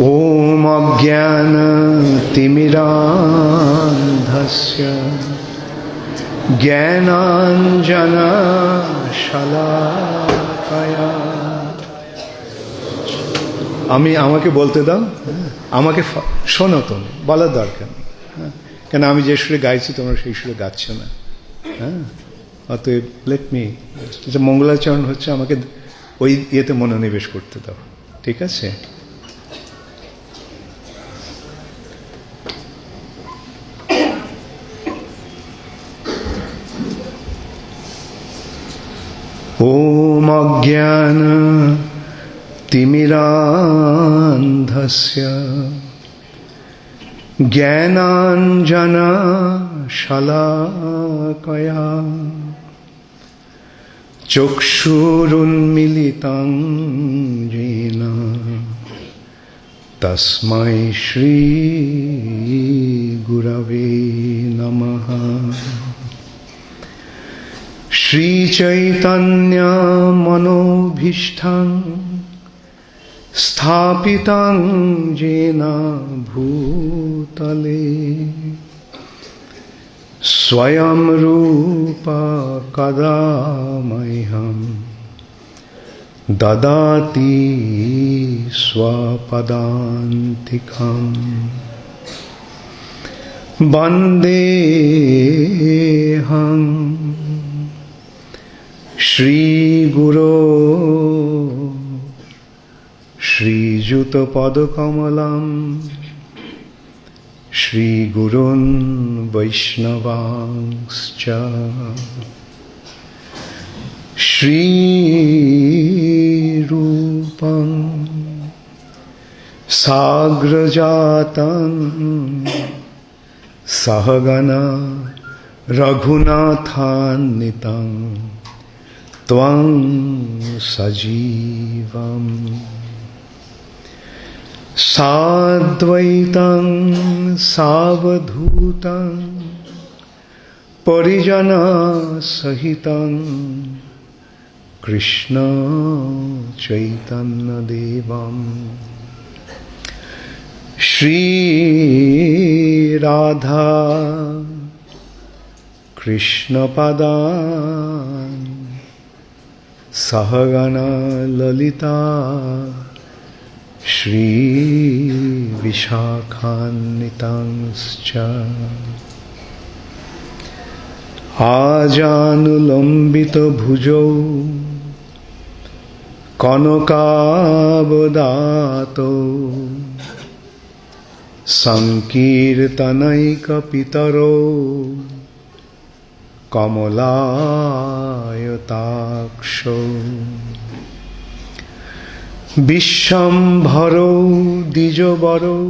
ॐ अज्ञानतिमिरान्धस्य জ্ঞানাঞ্জনশলাকয়া। আমাকে বলতে দাও, আমাকে শোনো, তুমি বলার দরকার নেই, কেন আমি যে সুরে গাইছি তোমরা সেই সুরে গাচ্ছ না। হ্যাঁ, অতএব লেট মি, মঙ্গলাচরণ হচ্ছে, আমাকে ওই ইয়েতে মনোনিবেশ করতে দাও, ঠিক আছে? ॐ अज्ञानतिमिरान्धस्य ज्ञानाञ्जनशलाकया चक्षुरुन्मीलितं येन तस्मै श्रीगुरवे नमः। श्रीचैतन्यमनोभीष्टं स्थापितं येन भूतले स्वयं रूप कदा मह्यं ददाति स्वपदान्तिकम्। वन्देऽहं श्रीगुरो श्रीयुतपदकमलं श्रीगुरुन् वैष्णवांश्च श्रीरूपं साग्रजातं सहगना रघुनाथान्वितं त्वं सजीवं साद्वैतं सावधूतं परिजनसहितं कृष्ण चैतन्यदेवं श्रीराधा कृष्णपदान् सहगना ललिता श्रीविशाखान्वितांश्च आजानुलम्बितभुजौ कनकावदातौ संकीर्तनैकपितरो कमलायताक्षौ विश्वम्भरो द्विजवरो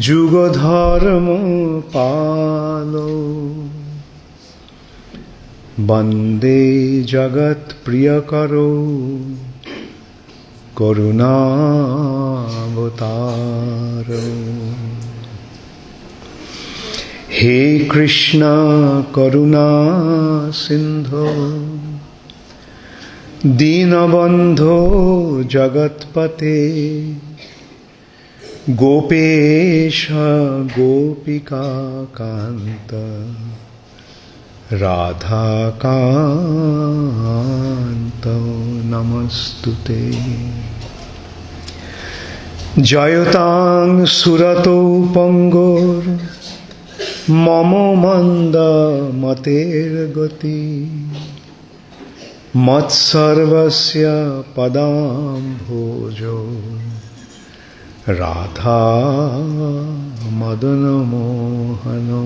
जुगधर्मपालो वन्दे जगत्प्रियकरो करुणावतारो। हे कृष्ण करुणा सिंधो दीनबंधो जगत्पते गोपेश गोपिका कांत राधा कांत नमस्तुते। जयतां सुरतो पंगोर मम मंद मतेर्गति मत्सर्वस्य पदाम्भोजो राधा मदन मोहनो।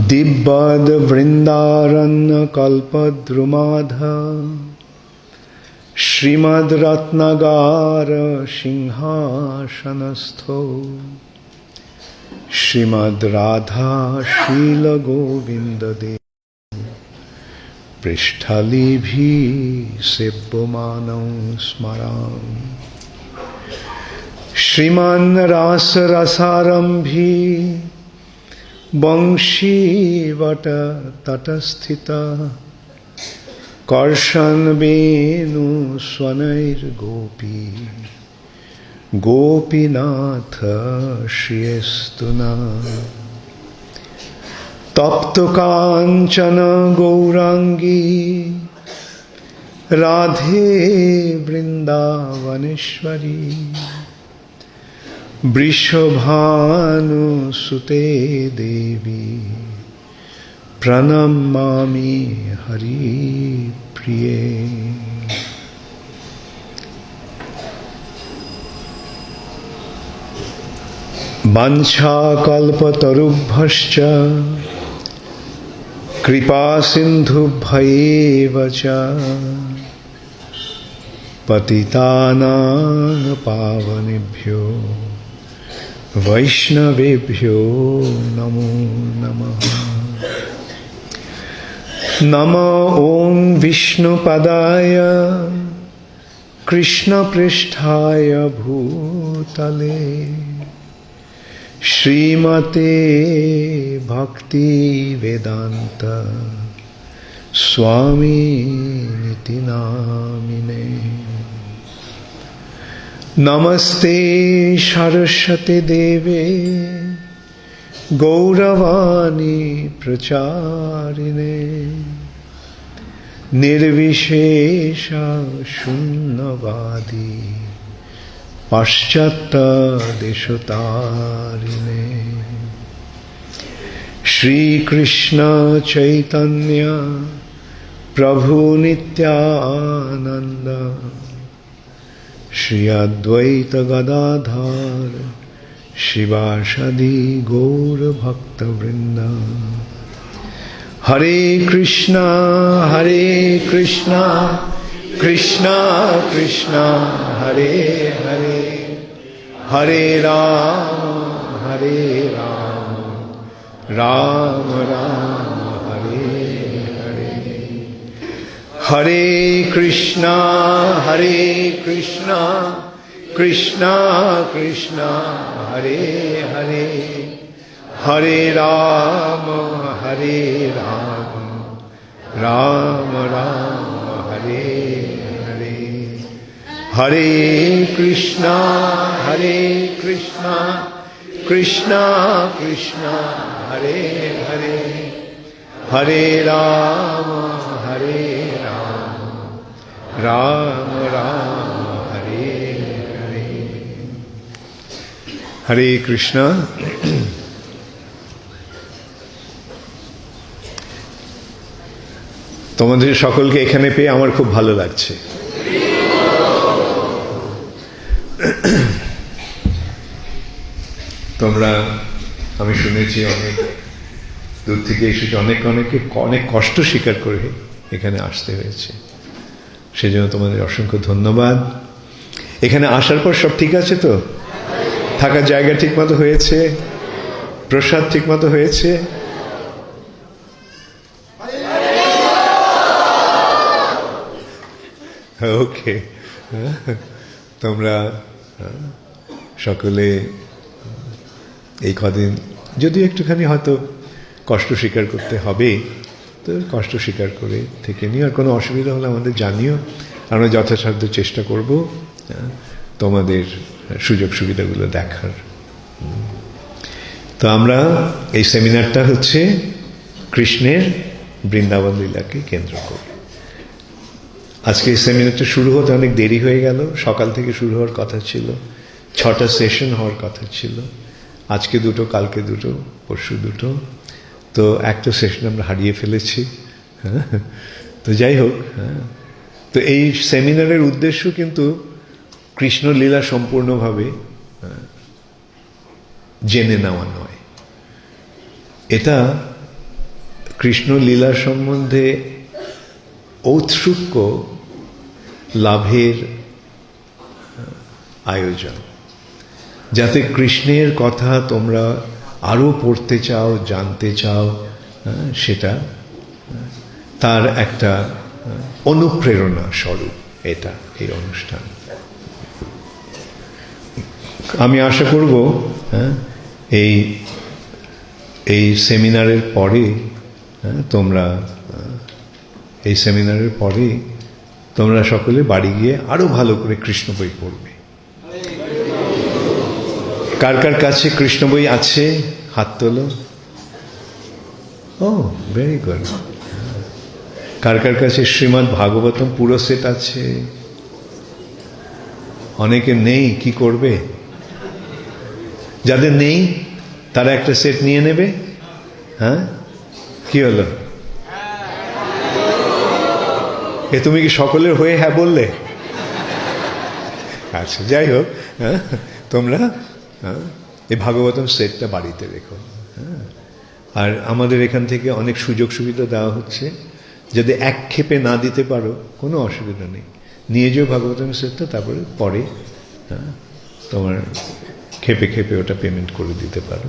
दिव्यद वृंदारण्य कल्पद्रुमाध श्रीमद् रत्नगार सिंहासनस्थो श्रीमद् राधा शील गोविंद देव पृष्ठलिभिः सेव्यमानं स्मरामि। श्रीमान् रास रसारंभी वंशीवट तटस्थित কর্ষণ বেণু স্বনৈর্গোপী গোপীনাথ শ্রিয়স্তু না তপ্ত কাঞ্চন গৌরাঙ্গী রাধে বৃন্দাবনেশ্বরী বৃষভানুসুতে দেবী প্রণমামি হরিপ্রিয়ে। বাঞ্ছাকল্পতরুভ্যশ্চ কৃপাসিন্ধুভ্যেব চ পতিতানাং পাবনেভ্যো বৈষ্ণবেভ্যো নমো নমঃ। নমো ওং বিষ্ণুপদায় কৃষ্ণপৃষ্ঠায় ভূতলে শ্রীমতে ভক্তিবেদান্ত স্বামিনিতি নামিনে। নমস্তে সরস্বতী দেবে গৌরবাণী প্রচারিণে নির্বিশেষ শূন্যবাদী পাশ্চাত্য দেশতারিণে। শ্রীকৃষ্ণ চৈতন্য প্রভু নিত্যানন্দ শ্রী অদ্বৈত গদাধর শিবাসাদি গৌর ভক্তবৃন্দ। হরে কৃষ্ণ কৃষ্ণ কৃষ্ণ হরে হরে হরে রাম রাম রাম হরে হরে। হরে কৃষ্ণ কৃষ্ণ কৃষ্ণ হরে হরে হরে রাম রাম রাম হরে হরে। হরে কৃষ্ণ কৃষ্ণ কৃষ্ণ হরে হরে হরে রাম রাম রাম হরে হরে। হরে কৃষ্ণ। তোমাদের সকলকে এখানে পেয়ে আমার খুব ভালো লাগছে। তোমরা, আমি শুনেছি অনেক দূর থেকে এসেছে, অনেক কষ্ট স্বীকার করে এখানে আসতে হয়েছে, সেজন্য তোমাদের অসংখ্য ধন্যবাদ। এখানে আসার পর সব ঠিক আছে তো? থাকার জায়গা ঠিক মতো হয়েছে? প্রসাদ ঠিক মতো হয়েছে? ওকে, তোমরা সকলে এই কদিন যদি একটুখানি হয়তো কষ্ট স্বীকার করতে হবে তো কষ্ট স্বীকার করে থেকে নিও। আর কোনো অসুবিধা হলে আমাদের জানিও, আমরা যথাসাধ্য চেষ্টা করব তোমাদের সুযোগ সুবিধাগুলো দেখার। তো আমরা এই সেমিনারটা হচ্ছে কৃষ্ণের বৃন্দাবন লীলাকে কেন্দ্র করে। আজকে এই সেমিনারটা শুরু হতে অনেক দেরি হয়ে গেল। সকাল থেকে শুরু হওয়ার কথা ছিল, 6টা সেশন হওয়ার কথা ছিল। আজকে 2টো, কালকে 2টো, পরশু 2টো। তো একটা সেশন আমরা হারিয়ে ফেলেছি। তো যাই হোক, তো এই সেমিনারের উদ্দেশ্য কিন্তু কৃষ্ণলীলা সম্পূর্ণভাবে জেনে নেওয়া নয়। এটা কৃষ্ণলীলা সম্বন্ধে ঔৎসুক্য লাভের আয়োজন, যাতে কৃষ্ণের কথা তোমরা আরও পড়তে চাও, জানতে চাও, সেটা তার একটা অনুপ্রেরণা স্বরূপ এটা এই অনুষ্ঠান। আমি আশা করব এই সেমিনারের পরে তোমরা এই সেমিনারের পরে তোমরা সকলে বাড়ি গিয়ে আরো ভালো করে কৃষ্ণ বই পড়বে। কার কার কাছে কৃষ্ণ বই আছে হাত তোলো। ও ভেরি গুড। কার কার কাছে শ্রীমদ্ ভাগবতম পুরো সেট আছে? অনেকে নেই, কি করবে? যাদের নেই তারা একটা সেট নিয়ে নেবে। হ্যাঁ, কি হলো? এ তুমি কি সকলের হয়ে হ্যাঁ বললে? আচ্ছা, যাই হোক, হ্যাঁ, তোমরা এই ভাগবতম সেটটা বাড়িতে রেখো। হ্যাঁ, আর আমাদের এখান থেকে অনেক সুযোগ সুবিধা দেওয়া হচ্ছে। যদি এক ক্ষেপে না দিতে পারো কোনো অসুবিধা নেই, নিয়ে যাও ভাগবতম সেটটা, তারপরে পরে তোমার খেপে খেপে ওটা পেমেন্ট করে দিতে পারো।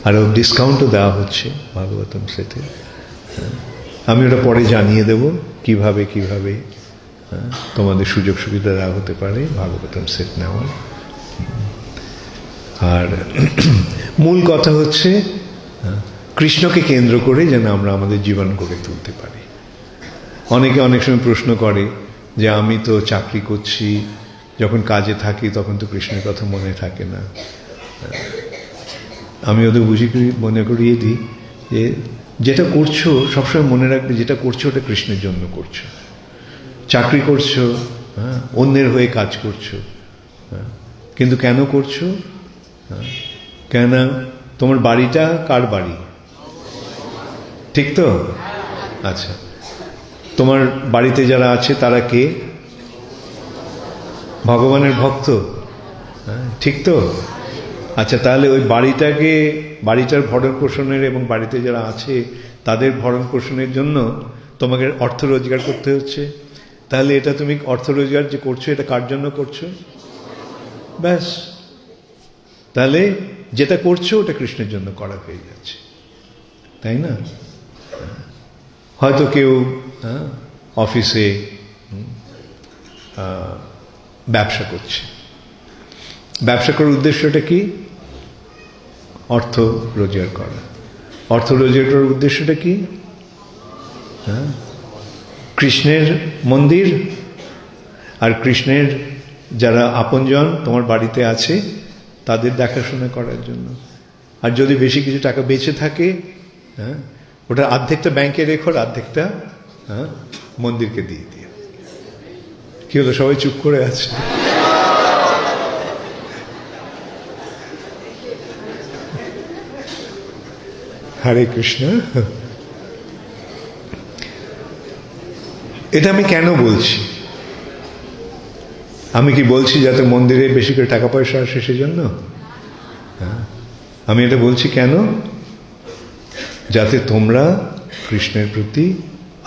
আর ডিসকাউন্টও দেওয়া হচ্ছে ভাগবতম সেটে। আমি ওটা পরে জানিয়ে দেব কিভাবে কিভাবে তোমাদের সুযোগ সুবিধা দেওয়া হতে পারে ভাগবতম সেট নেওয়ার। আর মূল কথা হচ্ছে কৃষ্ণকে কেন্দ্র করে যেন আমরা আমাদের জীবন গড়ে তুলতে পারি। অনেকে অনেক সময় প্রশ্ন করে যে আমি তো চাকরি করছি, যখন কাজে থাকি তখন তো কৃষ্ণের কথা মনে থাকে না। আমি ওদের মনে করিয়ে দিই যে যেটা করছো সবসময় মনে রাখবে, যেটা করছো ওটা কৃষ্ণের জন্য করছো। চাকরি করছো, অন্যের হয়ে কাজ করছো, কিন্তু কেন করছো? কেন? তোমার বাড়িটা কার বাড়ি? ঠিক তো? আচ্ছা, তোমার বাড়িতে যারা আছে তারা কে? ভগবানের ভক্ত। ঠিক তো? আচ্ছা, তাহলে ওই বাড়িটার ভরণ পোষণের এবং বাড়িতে যারা আছে তাদের ভরণ পোষণের জন্য তোমাকে অর্থ রোজগার করতে হচ্ছে। তাহলে এটা তুমি অর্থ রোজগার যে করছো, এটা কার জন্য করছো? ব্যাস, তাহলে যেটা করছো ওটা কৃষ্ণের জন্য করা হয়ে যাচ্ছে, তাই না? হয়তো কেউ অফিসে ব্যবসা করছে, ব্যবসা করার উদ্দেশ্যটা কি? অর্থ রোজগার করা। অর্থ রোজগার করার উদ্দেশ্যটা কি? কৃষ্ণের মন্দির আর কৃষ্ণের যারা আপনজন তোমার বাড়িতে আছে তাদের দেখাশোনা করার জন্য। আর যদি বেশি কিছু টাকা বেঁচে থাকে, ওটা অর্ধেকটা ব্যাংকে রেখো, অর্ধেকটা মন্দিরকে দিয়ে দিও। কি হলো, সবাই চুপ করে আছে? হরে কৃষ্ণ। এটা আমি কেন বলছি? আমি কি বলছি যাতে মন্দিরে বেশি করে টাকা পয়সা আসে সেজন্য? আমি এটা বলছি কেন? যাতে তোমরা কৃষ্ণের প্রতি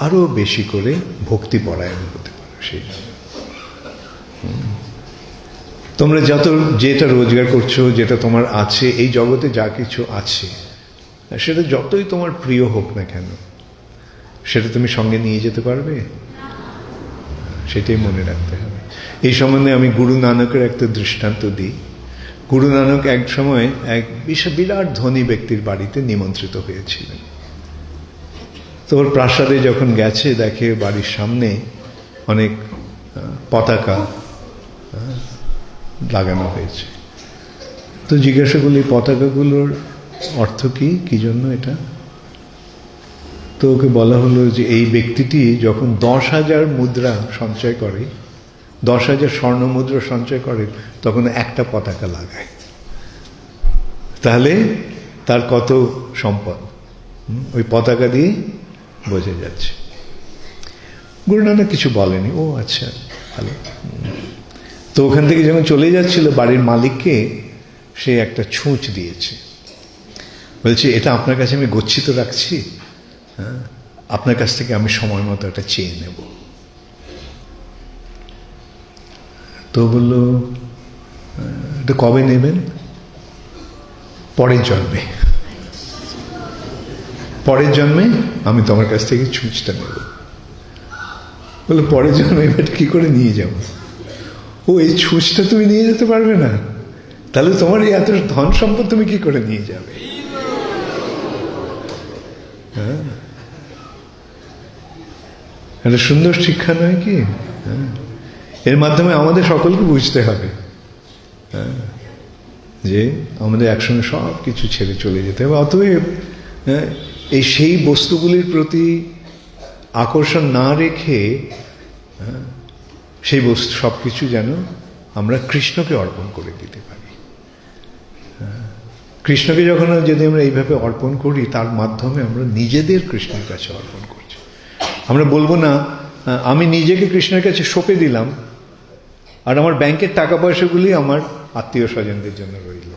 আরো বেশি করে ভক্তি পরায়ণ হতে পারো। সেই তোমরা যেটা রোজগার করছো, যেটা তোমার আছে, এই জগতে যা কিছু আছে, সেটা যতই তোমার প্রিয় হোক না কেন, সেটা তুমি সঙ্গে নিয়ে যেতে পারবে? সেটাই মনে রাখতে হবে। এই সম্বন্ধে আমি গুরু নানকের একটা দৃষ্টান্ত দিই। গুরু নানক এক সময় এক বিরাট ধনী ব্যক্তির বাড়িতে নিমন্ত্রিত হয়েছিলেন। তো ওর প্রাসাদে যখন গেছে, দেখে বাড়ির সামনে অনেক পতাকা লাগানো হয়েছে। তো জিজ্ঞাসা করলি পতাকাগুলোর অর্থ কি, কি জন্য এটা? তো ওকে বলা হলো যে এই ব্যক্তিটি যখন 10,000 মুদ্রা সঞ্চয় করে, 10,000 স্বর্ণ মুদ্রা সঞ্চয় করে, তখন একটা পতাকা লাগায়। তাহলে তার কত সম্পদ ওই পতাকা দিয়ে বোঝা যাচ্ছে। গুরু নানক কিছু বলেনি। ও আচ্ছা, ভালো। তো ওখান থেকে যখন চলে যাচ্ছিল, বাড়ির মালিককে সে একটা ছুঁচ দিয়েছে। বলছে, এটা আপনার কাছে আমি গচ্ছিত রাখছি, আপনার কাছ থেকে আমি সময় মতো একটা চেয়ে নেব। তো বলল, এটা কবে নেবেন? পরের জন্মে। পরের জন্মে আমি তোমার কাছ থেকে ছুঁচটা নেব। বললো, পরের জন্মে এবার কি করে নিয়ে যাবো? ও, এই ছুঁচটা তুমি নিয়ে যেতে পারবে না? তাহলে তোমার এই এত ধন সম্পদ তুমি কি করে নিয়ে যাবে? একটা সুন্দর শিক্ষা নয় কি? এর মাধ্যমে আমাদের সকলকে বুঝতে হবে যে আমাদের একসঙ্গে সব কিছু ছেড়ে চলে যেতে হবে। অতএব এই সেই বস্তুগুলির প্রতি আকর্ষণ না রেখে সেই বস্তু সব কিছু যেন আমরা কৃষ্ণকে অর্পণ করে দিতে পারি। কৃষ্ণকে যখন যদি আমরা এইভাবে অর্পণ করি, তার মাধ্যমে আমরা নিজেদের কৃষ্ণের কাছে অর্পণ করছি। আমরা বলবো না আমি নিজেকে কৃষ্ণের কাছে সঁপে দিলাম আর আমার ব্যাংকের টাকা পয়সাগুলি আমার আত্মীয় স্বজনদের জন্য রইল।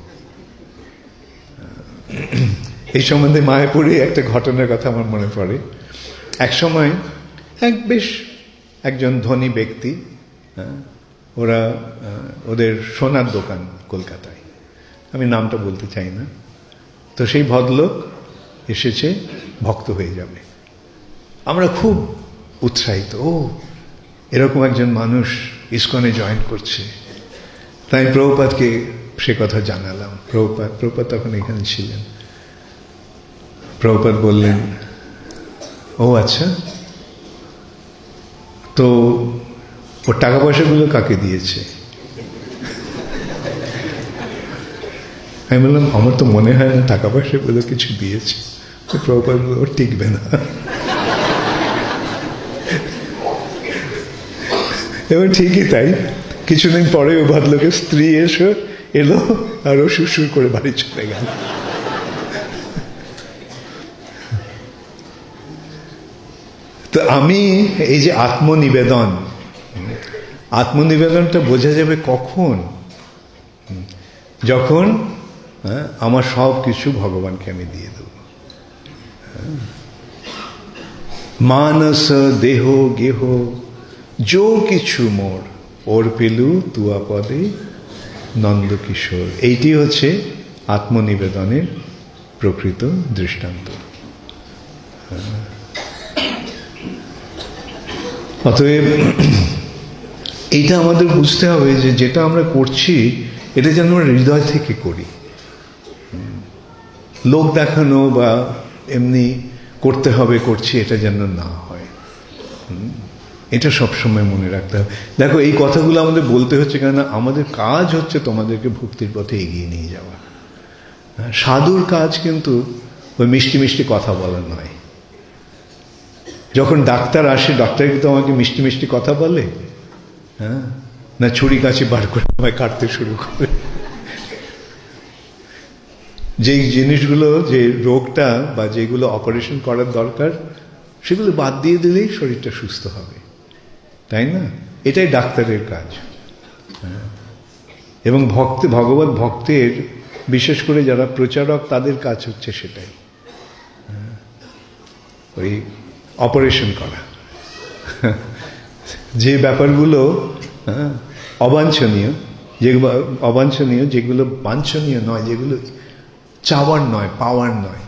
এই সম্বন্ধে মায়াপুরে একটা ঘটনার কথা আমার মনে পড়ে। এক সময় একজন ধনী ব্যক্তি, ওরা ওদের সোনার দোকান কলকাতায়, আমি নামটা বলতে চাই না। তো সেই ভদ্রলোক এসেছে ভক্ত হয়ে যাবে। আমরা খুব উৎসাহিত, ও এরকম একজন মানুষ ইসকনে জয়েন করছে। তাই প্রভুপাদকে সে কথা জানালাম। প্রভুপাদ তখন এখানে ছিলেন। প্রভুপাদ বললেন, ও আচ্ছা, তো ওর টাকা পয়সাগুলো কাকে দিয়েছে? আমি বললাম, আমার তো মনে হয় না টাকা পয়সাগুলো কিছু দিয়েছে। তো প্রভুপাদ বলল, ওর টিকবে না। এবার ঠিকই তাই, কিছুদিন পরে ওই ভদ্রলোকের স্ত্রী এলো আর ও সুর করে বাড়ি চলে গেল। তো আমি এই যে আত্মনিবেদনটা বোঝা যাবে কখন? যখন আমার সব কিছু ভগবানকে আমি দিয়ে দেব। মানস দেহ গেহ যো কিছু মোর ওর পেলু তুয়া পদে নন্দকিশোর। এইটি হচ্ছে আত্মনিবেদনের প্রকৃত দৃষ্টান্ত। অতএব এইটা আমাদের বুঝতে হবে যে যেটা আমরা করছি এটা যেন আমরা হৃদয় থেকে করি। লোক দেখানো বা এমনি করতে হবে করছি এটা যেন না হয়। এটা সবসময় মনে রাখতে হবে। দেখো, এই কথাগুলো আমাদের বলতে হচ্ছে কেন, আমাদের কাজ হচ্ছে তোমাদেরকে ভক্তির পথে এগিয়ে নিয়ে যাওয়া। সাধুর কাজ কিন্তু ওই মিষ্টি মিষ্টি কথা বলা নয়। যখন ডাক্তার আসে, ডাক্তার কিন্তু আমাকে মিষ্টি মিষ্টি কথা বলে, না ছুরি কাছে বার করে আমায় কাটতে শুরু করে। যেই জিনিসগুলো, যে রোগটা বা যেগুলো অপারেশন করার দরকার, সেগুলো বাদ দিয়ে দিলেই শরীরটা সুস্থ হবে, তাই না? এটাই ডাক্তারের কাজ। এবং ভগবত ভক্তের, বিশেষ করে যারা প্রচারক, তাদের কাজ হচ্ছে সেটাই, ওই অপারেশন করা। যে ব্যাপারগুলো অবাঞ্ছনীয়, যেগুলো বাঞ্ছনীয় নয়, যেগুলো চাওয়ার নয়, পাওয়ার নয়,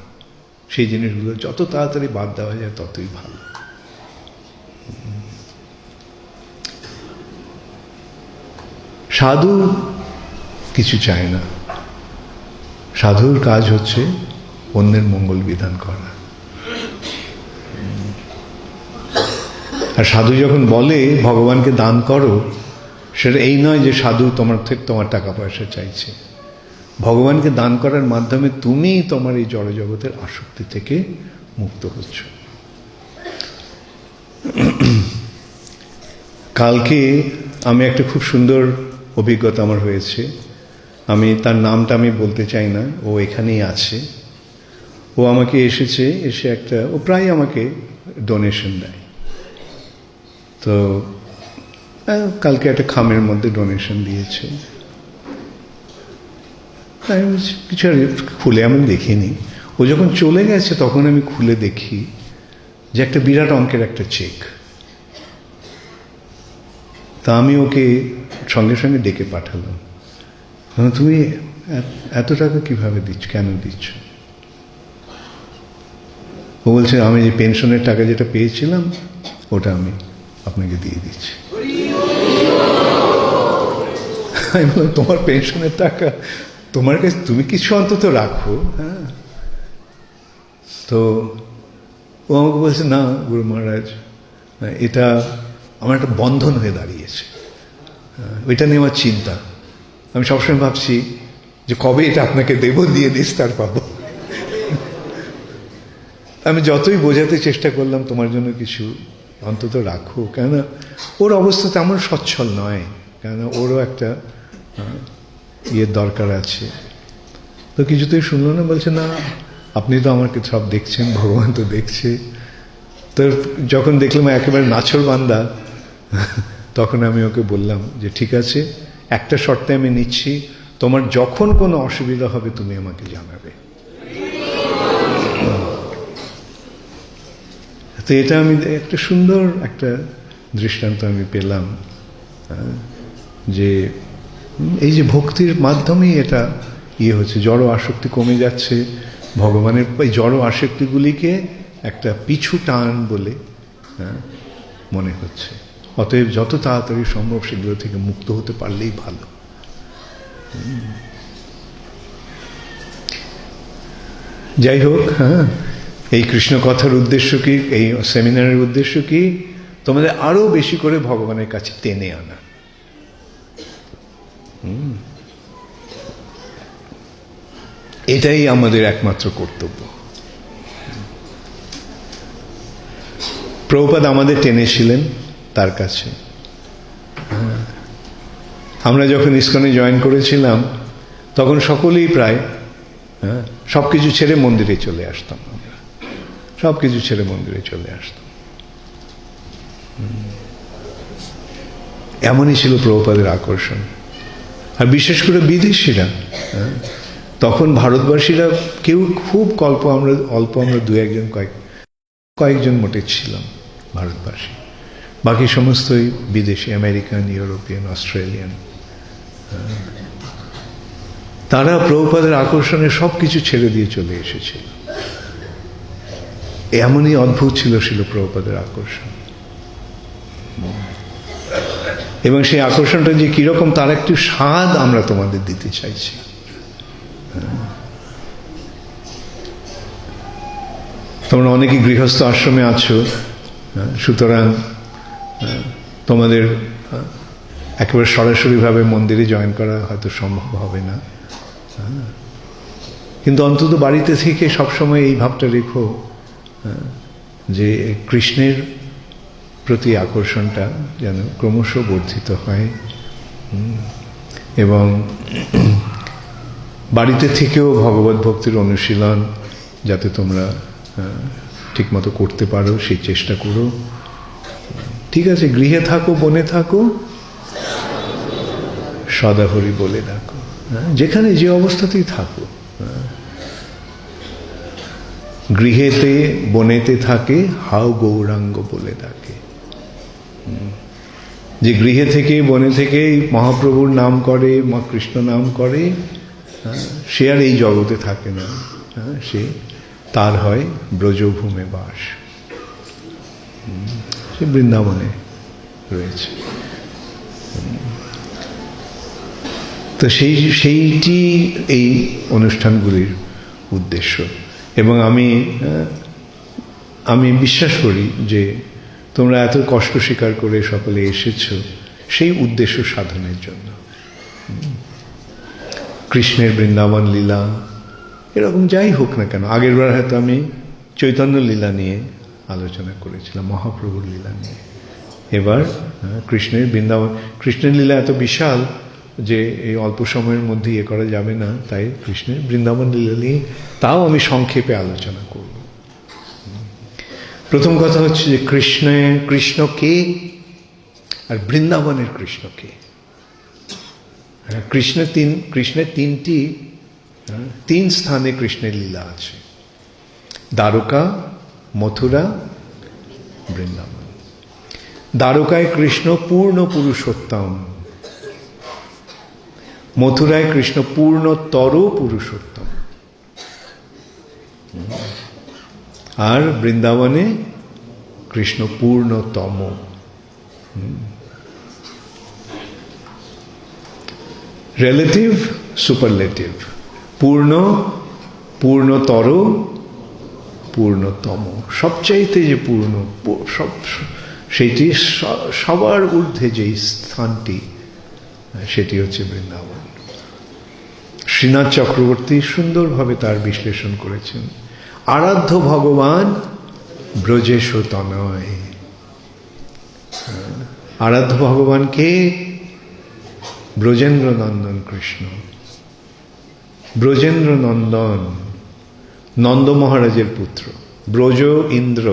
সেই জিনিসগুলো যত তাড়াতাড়ি বাদ দেওয়া যায় ততই ভালো। সাধু কিছু চায় না। সাধুর কাজ হচ্ছে অন্যের মঙ্গল বিধান করা। আর সাধু যখন বলে ভগবানকে দান করো, সেটা এই নয় যে সাধু তোমার টাকা পয়সা চাইছে। ভগবানকে দান করার মাধ্যমে তুমি তোমার এই জড়জগতের আসক্তি থেকে মুক্ত হচ্ছ। কালকে আমি একটা খুব সুন্দর অভিজ্ঞতা আমার হয়েছে। তার নামটা আমি বলতে চাই না, ও এখানেই আছে। ও আমাকে এসে ও প্রায় আমাকে ডোনেশন দেয়। তো কালকে একটা খামের মধ্যে ডোনেশন দিয়েছে। কিছু আর খুলে আমি দেখিনি। ও যখন চলে গেছে তখন আমি খুলে দেখি যে একটা বিরাট অঙ্কের একটা চেক। তা আমি ওকে সঙ্গে সঙ্গে ডেকে পাঠালাম। তুমি এত টাকা কিভাবে দিচ্ছ, কেন দিচ্ছ? ও বলছে, আমি যে পেনশনের টাকা যেটা পেয়েছিলাম ওটা আমি আপনাকে দিয়ে দিচ্ছি। আমি বললাম, তোমার পেনশনের টাকা তোমার কাছে, তুমি কিছু অন্তত রাখো। হ্যাঁ, তো ও আমাকে বলছে, না গুরু মহারাজ, এটা আমার একটা বন্ধন হয়ে দাঁড়িয়েছে। ওইটা নিয়ে আমার চিন্তা। আমি সবসময় ভাবছি যে কবে এটা আপনাকে দেব, দিয়ে নিস্তার পাবো। আমি যতই বোঝাতে চেষ্টা করলাম তোমার জন্য কিছু অন্তত রাখো, কেননা ওর অবস্থা তেমন সচ্ছল নয়, কেননা ওরও একটা ইয়ের দরকার আছে। তো কিছুতেই শুনলো না, বলছে না আপনি তো আমাকে সব দেখছেন, ভগবান তো দেখছে। তো যখন দেখলাম একেবারে নাছর বান্দা, তখন আমি ওকে বললাম যে ঠিক আছে, একটা শর্তে আমি নিচ্ছি, তোমার যখন কোনো অসুবিধা হবে তুমি আমাকে জানাবে। তো এটা আমি একটা সুন্দর একটা দৃষ্টান্ত আমি পেলাম, যে এই যে ভক্তির মাধ্যমেই এটা ইয়ে হচ্ছে, জড় আসক্তি কমে যাচ্ছে, ভগবানের এই জড় আসক্তিগুলিকে একটা পিছু টান বলে মনে হচ্ছে। অতএব যত তাড়াতাড়ি সম্ভব সেগুলো থেকে মুক্ত হতে পারলেই ভালো। যাই হোক, এই কৃষ্ণ কথার উদ্দেশ্য কি, এই সেমিনারের উদ্দেশ্য কি, তোমাদের আরো বেশি করে ভগবানের কাছে টেনে আনা। এটাই আমাদের একমাত্র কর্তব্য। প্রভুপাদ আমাদের টেনেছিলেন তার কাছে। আমরা যখন ইসকনে জয়েন করেছিলাম তখন সকলেই প্রায় সবকিছু ছেড়ে মন্দিরে চলে আসতাম। আমরা সবকিছু ছেড়ে মন্দিরে চলে আসতাম। এমনই ছিল প্রভুপাদের আকর্ষণ। আর বিশেষ করে বিদেশিরা, তখন ভারতবাসীরা কেউ খুব অল্প আমরা দু একজন কয়েকজন মোটে ছিলাম ভারতবাসী, বাকি সমস্তই বিদেশি, আমেরিকান, ইউরোপিয়ান, অস্ট্রেলিয়ান। তারা প্রভুপাদের আকর্ষণে সব কিছু ছেড়ে দিয়ে চলে এসেছিল। এমনই অদ্ভুত ছিল প্রভুপাদের আকর্ষণ। এবং সেই আকর্ষণটা যে কিরকম তার একটু স্বাদ আমরা তোমাদের দিতে চাইছি। তোমরা অনেকে গৃহস্থ আশ্রমে আছো, সুতরাং তোমাদের একেবারে সরাসরিভাবে মন্দিরে জয়েন করা হয়তো সম্ভব হবে না, কিন্তু অন্তত বাড়িতে থেকে সবসময় এই ভাবটা রেখো যে কৃষ্ণের প্রতি আকর্ষণটা যেন ক্রমশ বর্ধিত হয়। এবং বাড়িতে থেকেও ভগবত ভক্তির অনুশীলন যাতে তোমরা ঠিকমতো করতে পারো সেই চেষ্টা করো। ঠিক আছে, গৃহে থাকো, বনে থাকো, সদাহরি বলে ডাকো। যেখানে যে অবস্থাতেই থাকো, গৃহেতে বনেতে থাকে হাও গৌরাঙ্গ বলে ডাকে। যে গৃহে থেকে বনে থেকে মহাপ্রভুর নাম করে, মা কৃষ্ণ নাম করে, সে আর এই জগতে থাকে না, সে তার হয় ব্রজভূমে বাস, সে বৃন্দাবনে রয়েছে। তো সেইটি এই অনুষ্ঠানগুলির উদ্দেশ্য। এবং আমি বিশ্বাস করি যে তোমরা এত কষ্ট স্বীকার করে সকলে এসেছো সেই উদ্দেশ্য সাধনের জন্য। কৃষ্ণের বৃন্দাবন লীলা এরকম যাই হোক না কেন, আগের বার হয়তো আমি চৈতন্য লীলা নিয়ে আলোচনা করেছিলাম, মহাপ্রভুর লীলা নিয়ে। এবার কৃষ্ণের বৃন্দাবন, কৃষ্ণের লীলা এত বিশাল যে এই অল্প সময়ের মধ্যে ইয়ে করা যাবে না, তাই কৃষ্ণের বৃন্দাবন লীলা নিয়ে তাও আমি সংক্ষেপে আলোচনা করব। প্রথম কথা হচ্ছে যে কৃষ্ণ কে আর বৃন্দাবনের কৃষ্ণ কে। কৃষ্ণের তিন স্থানে কৃষ্ণের লীলা আছে: দ্বারকা, মথুরা, বৃন্দাবন। দ্বারকায় কৃষ্ণ পূর্ণ পুরুষোত্তম, মথুরায় কৃষ্ণ পূর্ণতর পুরুষোত্তম, আর বৃন্দাবনে কৃষ্ণ পূর্ণতম। Relative, superlative. পূর্ণ, পূর্ণতর, পূর্ণতম। সবচাইতে যে পূর্ণ, সব সেটি সবার ঊর্ধ্বে যেই স্থানটি, সেটি হচ্ছে বৃন্দাবন। শ্রীনাথ চক্রবর্তী সুন্দরভাবে তার বিশ্লেষণ করেছেন। আরাধ্য ভগবান ব্রজেশ তনয়। আরাধ্য ভগবান কে? ব্রজেন্দ্র নন্দন কৃষ্ণ। ব্রজেন্দ্র নন্দন, নন্দ মহারাজের পুত্র। ব্রজ ইন্দ্র,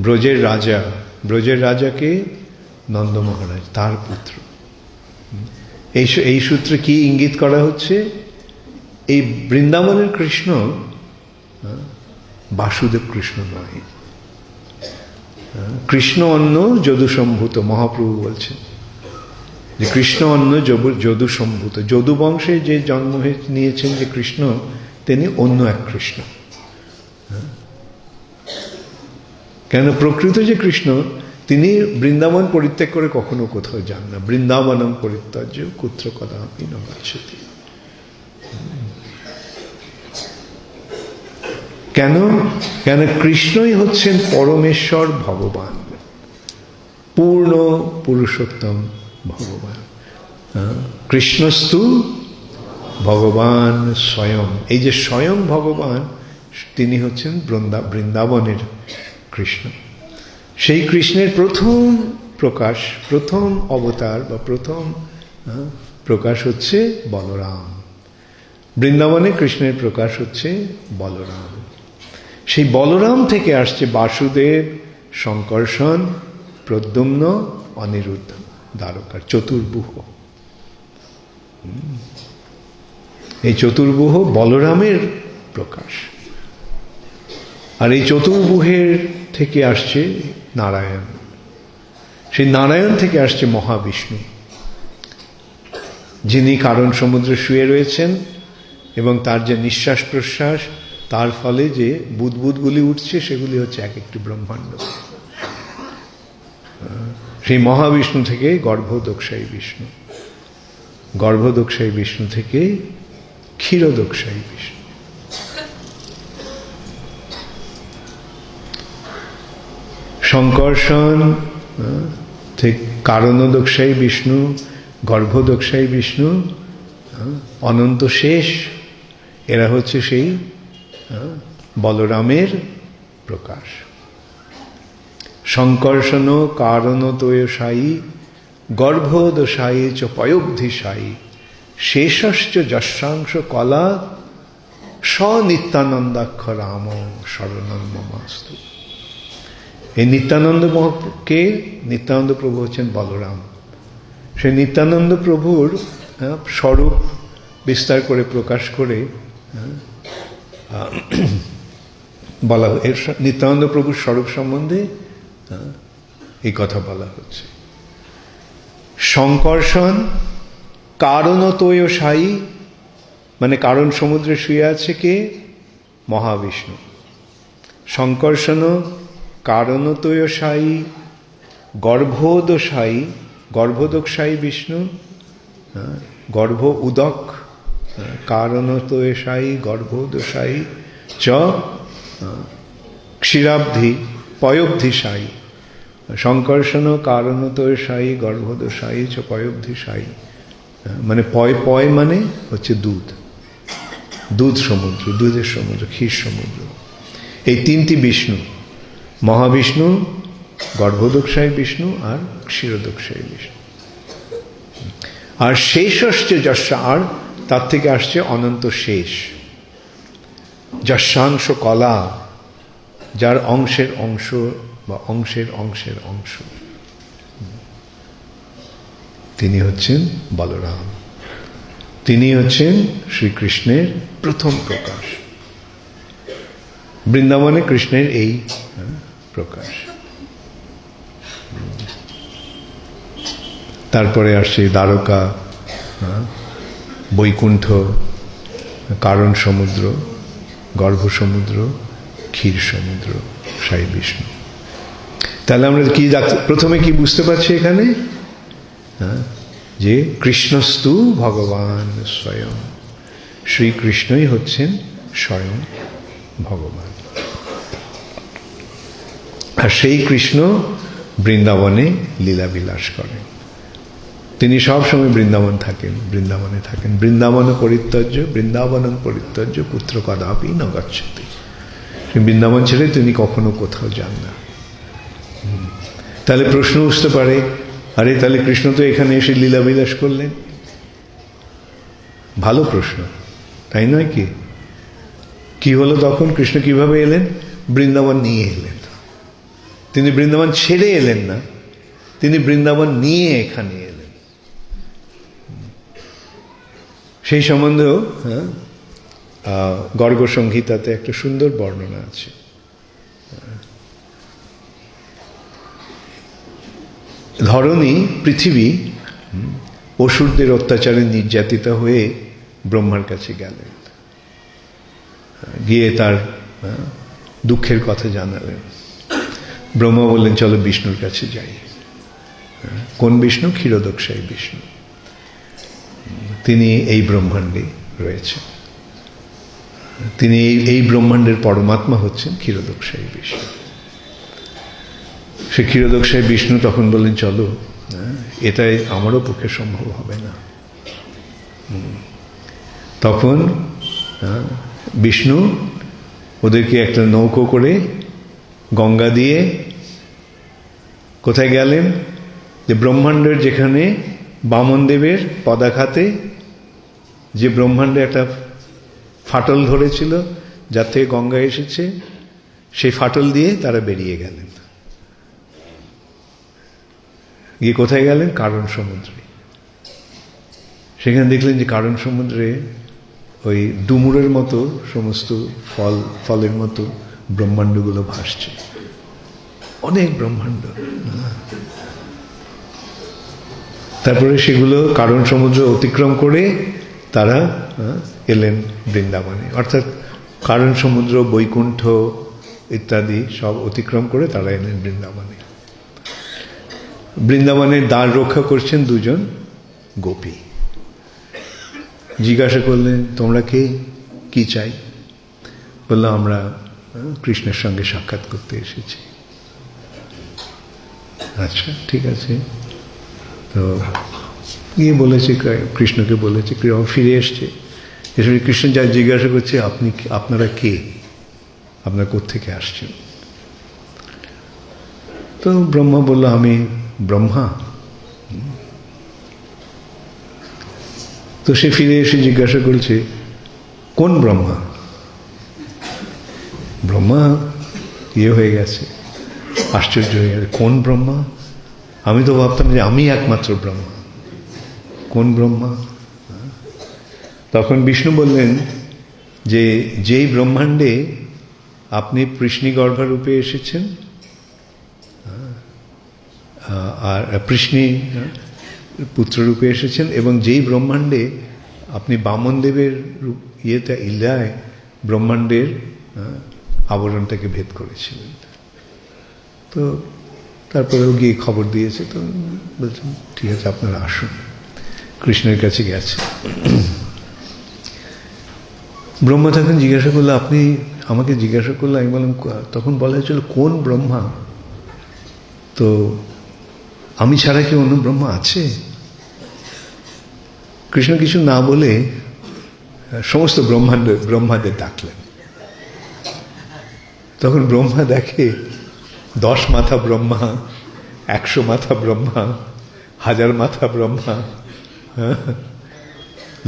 ব্রজের রাজা। ব্রজের রাজাকে নন্দ মহারাজ, তার পুত্র। এই সূত্রে কি ইঙ্গিত করা হচ্ছে? এই বৃন্দাবনের কৃষ্ণ বাসুদেব কৃষ্ণ নয়। কৃষ্ণ অন্য যদুসম্ভূত। মহাপ্রভু বলছেন যে কৃষ্ণ অন্য যদুসম্ভূত। যদু বংশে যে জন্ম নিয়েছেন যে কৃষ্ণ, তিনি অন্য এক কৃষ্ণ। কেন? প্রকৃত যে কৃষ্ণ, তিনি বৃন্দাবন পরিত্যাগ করে কখনো কোথাও যান না। বৃন্দাবনম পরিত্যাজ্য কুত্র কদাপি ন গচ্ছতি। কেন? কেন? কৃষ্ণই হচ্ছেন পরমেশ্বর ভগবান, পূর্ণ পুরুষোত্তম ভগবান। কৃষ্ণস্তু ভগবান স্বয়ং। এই যে স্বয়ং ভগবান, তিনি হচ্ছেন বৃন্দাবনের কৃষ্ণ। সেই কৃষ্ণের প্রথম প্রকাশ, প্রথম অবতার বা প্রথম প্রকাশ হচ্ছে বলরাম। বৃন্দাবনে কৃষ্ণের প্রকাশ হচ্ছে বলরাম। সেই বলরাম থেকে আসছে বাসুদেব, শঙ্কর্ষণ, প্রদ্যুম্ন, অনিরুদ্ধ, দ্বারকার চতুর্ভুহ। এই চতুর্ভুহ বলরামের প্রকাশ। আর এই চতুর্ভুহের থেকে আসছে নারায়ণ। সেই নারায়ণ থেকে আসছে মহাবিষ্ণু, যিনি কারণ সমুদ্রে শুয়ে রয়েছেন এবং তার যে নিঃশ্বাস প্রশ্বাস, তার ফলে যে বুদবুদগুলি উঠছে, সেগুলি হচ্ছে এক একটি ব্রহ্মাণ্ড। সেই মহাবিষ্ণু থেকে গর্ভদোক্ষায়ী বিষ্ণু, গর্ভদোক্ষায়ী বিষ্ণু থেকে ক্ষীরদোক্ষায়ী বিষ্ণু। শঙ্কর্ষণ থেকে কারণদোক্ষায়ী বিষ্ণু, গর্ভদোক্ষায়ী বিষ্ণু, অনন্ত শেষ, এরা হচ্ছে সেই বলরামের প্রকাশ। শঙ্কর্ষণ কারণতোয়সায়ী গর্ভোদশায়ী চ পয়োব্ধিসায়ী শেষশ্চ যশাংশ কলা স্বনিত্যানন্দাক্ষ রাম শরণং মমাস্তু। এই নিত্যানন্দকে, নিত্যানন্দ প্রভু হচ্ছেন বলরাম। সেই নিত্যানন্দ প্রভুর স্বরূপ বিস্তার করে প্রকাশ করে বলা, নিত্যানন্দ প্রভুর স্বরূপ সম্বন্ধে এই কথা বলা হচ্ছে। শঙ্কর্ষণ কারণতোয়সায়ী, মানে কারণ সমুদ্রে শুয়ে আছে কে? মহাবিষ্ণু। শঙ্কর্ষণ কারণতোয়সায়ী গর্ভোদশায়ী, গর্ভোদকশায়ী বিষ্ণু, গর্ভ উদক, কারণতোয়সায়ী গর্ভোদশায়ী চ ক্ষীরাব্ধি পয়োব্ধিসায়ী। শঙ্কর্ষণ কারণতোয়সায়ী গর্ভোদশায়ী চ পয়োব্ধিসায়ী, মানে পয় মানে হচ্ছে দুধ, দুধ সমুদ্র, দুধের সমুদ্র, ক্ষীর সমুদ্র। এই তিনটি বিষ্ণু, মহাবিষ্ণু, গর্ভদোক্ষায়ী বিষ্ণু আর ক্ষীরদোক্ষায়ী বিষ্ণু। আর শেষশ্চ যশা, আর তার থেকে আসছে অনন্ত শেষ। যশাংশ কলা, যার অংশের অংশ বা অংশের অংশের অংশ, তিনি হচ্ছেন বলরাম। তিনি হচ্ছেন শ্রীকৃষ্ণের প্রথম প্রকাশ। বৃন্দাবনে কৃষ্ণের এই প্রকাশ। তারপরে আসছে দ্বারকা, বৈকুণ্ঠ, কারণ সমুদ্র, গর্ভ সমুদ্র, ক্ষীর সমুদ্র, সাই বিষ্ণু। তাহলে আমরা কি প্রথমে কি বুঝতে পারছি এখানে? যে কৃষ্ণস্তু ভগবান স্বয়ং, শ্রীকৃষ্ণই হচ্ছেন স্বয়ং ভগবান। আর সেই কৃষ্ণ বৃন্দাবনে লীলাবিলাস করেন। তিনি সব সময় বৃন্দাবনে থাকেন। বৃন্দাবন পরিত্যজ্য পুত্র কদাপি ন গচ্ছতি। বৃন্দাবন ছেড়ে তিনি কখনো কোথাও যান না। তাহলে প্রশ্ন উঠতে পারে, আরে তাহলে কৃষ্ণ তো এখানে এসে লীলাবিলাস করলেন। ভালো প্রশ্ন, তাই নয় কি? কি হলো তখন? কৃষ্ণ কিভাবে এলেন? বৃন্দাবন নিয়ে এলেন। তিনি বৃন্দাবন ছেড়ে এলেন না, তিনি বৃন্দাবন নিয়ে এখানে এলেন। সেই সম্বন্ধেও গর্গ সংহিতাতে একটা সুন্দর বর্ণনা আছে। ধরণী পৃথিবী অসুরদের অত্যাচারে নির্যাতিত হয়ে ব্রহ্মার কাছে গেলেন, গিয়ে তার দুঃখের কথা জানালেন। ব্রহ্মা বললেন, চলো বিষ্ণুর কাছে যাই। কোন বিষ্ণু? ক্ষীরোদকশায়ী বিষ্ণু। তিনি এই ব্রহ্মাণ্ডে রয়েছেন। তিনি এই ব্রহ্মাণ্ডের পরমাত্মা হচ্ছেন ক্ষীরোদকশায়ী বিষ্ণু। সে ক্ষীরোদকশায়ী বিষ্ণু তখন বললেন, চলো, এটাই আমারও পক্ষে সম্ভব হবে না। তখন বিষ্ণু ওদেরকে একটা নৌকো করে গঙ্গা দিয়ে কোথায় গেলেন? যে ব্রহ্মাণ্ডের যেখানে বামনদেবের পদাঘাতে যে ব্রহ্মাণ্ডে একটা ফাটল ধরেছিল, যার থেকে গঙ্গা এসেছে, সেই ফাটল দিয়ে তারা বেরিয়ে গেলেন। গিয়ে কোথায় গেলেন? কারণ সমুদ্রে। সেখানে দেখলেন যে কারণ সমুদ্রে ওই ডুমুরের মতো সমস্ত ফলের মতো ব্রহ্মাণ্ডগুলো ভাসছে, অনেক ব্রহ্মাণ্ড। তারপরে সেগুলো কারণ সমুদ্র অতিক্রম করে তারা এলেন বৃন্দাবনে। অর্থাৎ কারণ সমুদ্র, বৈকুণ্ঠ ইত্যাদি সব অতিক্রম করে তারা এলেন বৃন্দাবনে। বৃন্দাবনের দ্বার রক্ষা করছেন দুজন গোপী। জিজ্ঞাসা করলেন, তোমরা কে? কি চাই? বললাম, আমরা কৃষ্ণের সঙ্গে সাক্ষাৎ করতে এসেছি। আচ্ছা, ঠিক আছে। তো গিয়ে বলেছে, কৃষ্ণকে বলেছে, ফিরে এসছে। এসে কৃষ্ণ যা জিজ্ঞাসা করছে, আপনারা কে? আপনারা কোত্থেকে আসছেন? তো ব্রহ্মা বলল, আমি ব্রহ্মা। তো সে ফিরে এসে জিজ্ঞাসা করছে, কোন ব্রহ্মা? ব্রহ্মা হয়ে গেছে, আশ্চর্য হয়ে গেছে। কোন ব্রহ্মা? আমি তো ভাবতাম যে আমি একমাত্র ব্রহ্মা। কোন ব্রহ্মা? তখন বিষ্ণু বললেন যে যেই ব্রহ্মাণ্ডে আপনি পৃষ্ণিগর্ভা রূপে এসেছেন, আর পৃষ্ণি পুত্ররূপে এসেছেন, এবং যেই ব্রহ্মাণ্ডে আপনি বামনদেবের ইলায় ব্রহ্মাণ্ডের আবরণটাকে ভেদ করেছিলেন। তো তারপরেও গিয়ে খবর দিয়েছে। তো বলছেন, ঠিক আছে, আপনারা আসুন। কৃষ্ণের কাছে গেছে। ব্রহ্মা তখন জিজ্ঞাসা করলো, আপনি আমাকে জিজ্ঞাসা করলো। আমি বললাম, তখন বলা হয়েছিল কোন ব্রহ্মা? তো আমি ছাড়া কি অন্য ব্রহ্মা আছে? কৃষ্ণ কিছু না বলে সমস্ত ব্রহ্মাদের ডাকলেন। তখন ব্রহ্মা দেখে 10 মাথা ব্রহ্মা, 100 মাথা ব্রহ্মা, 1000 মাথা ব্রহ্মা,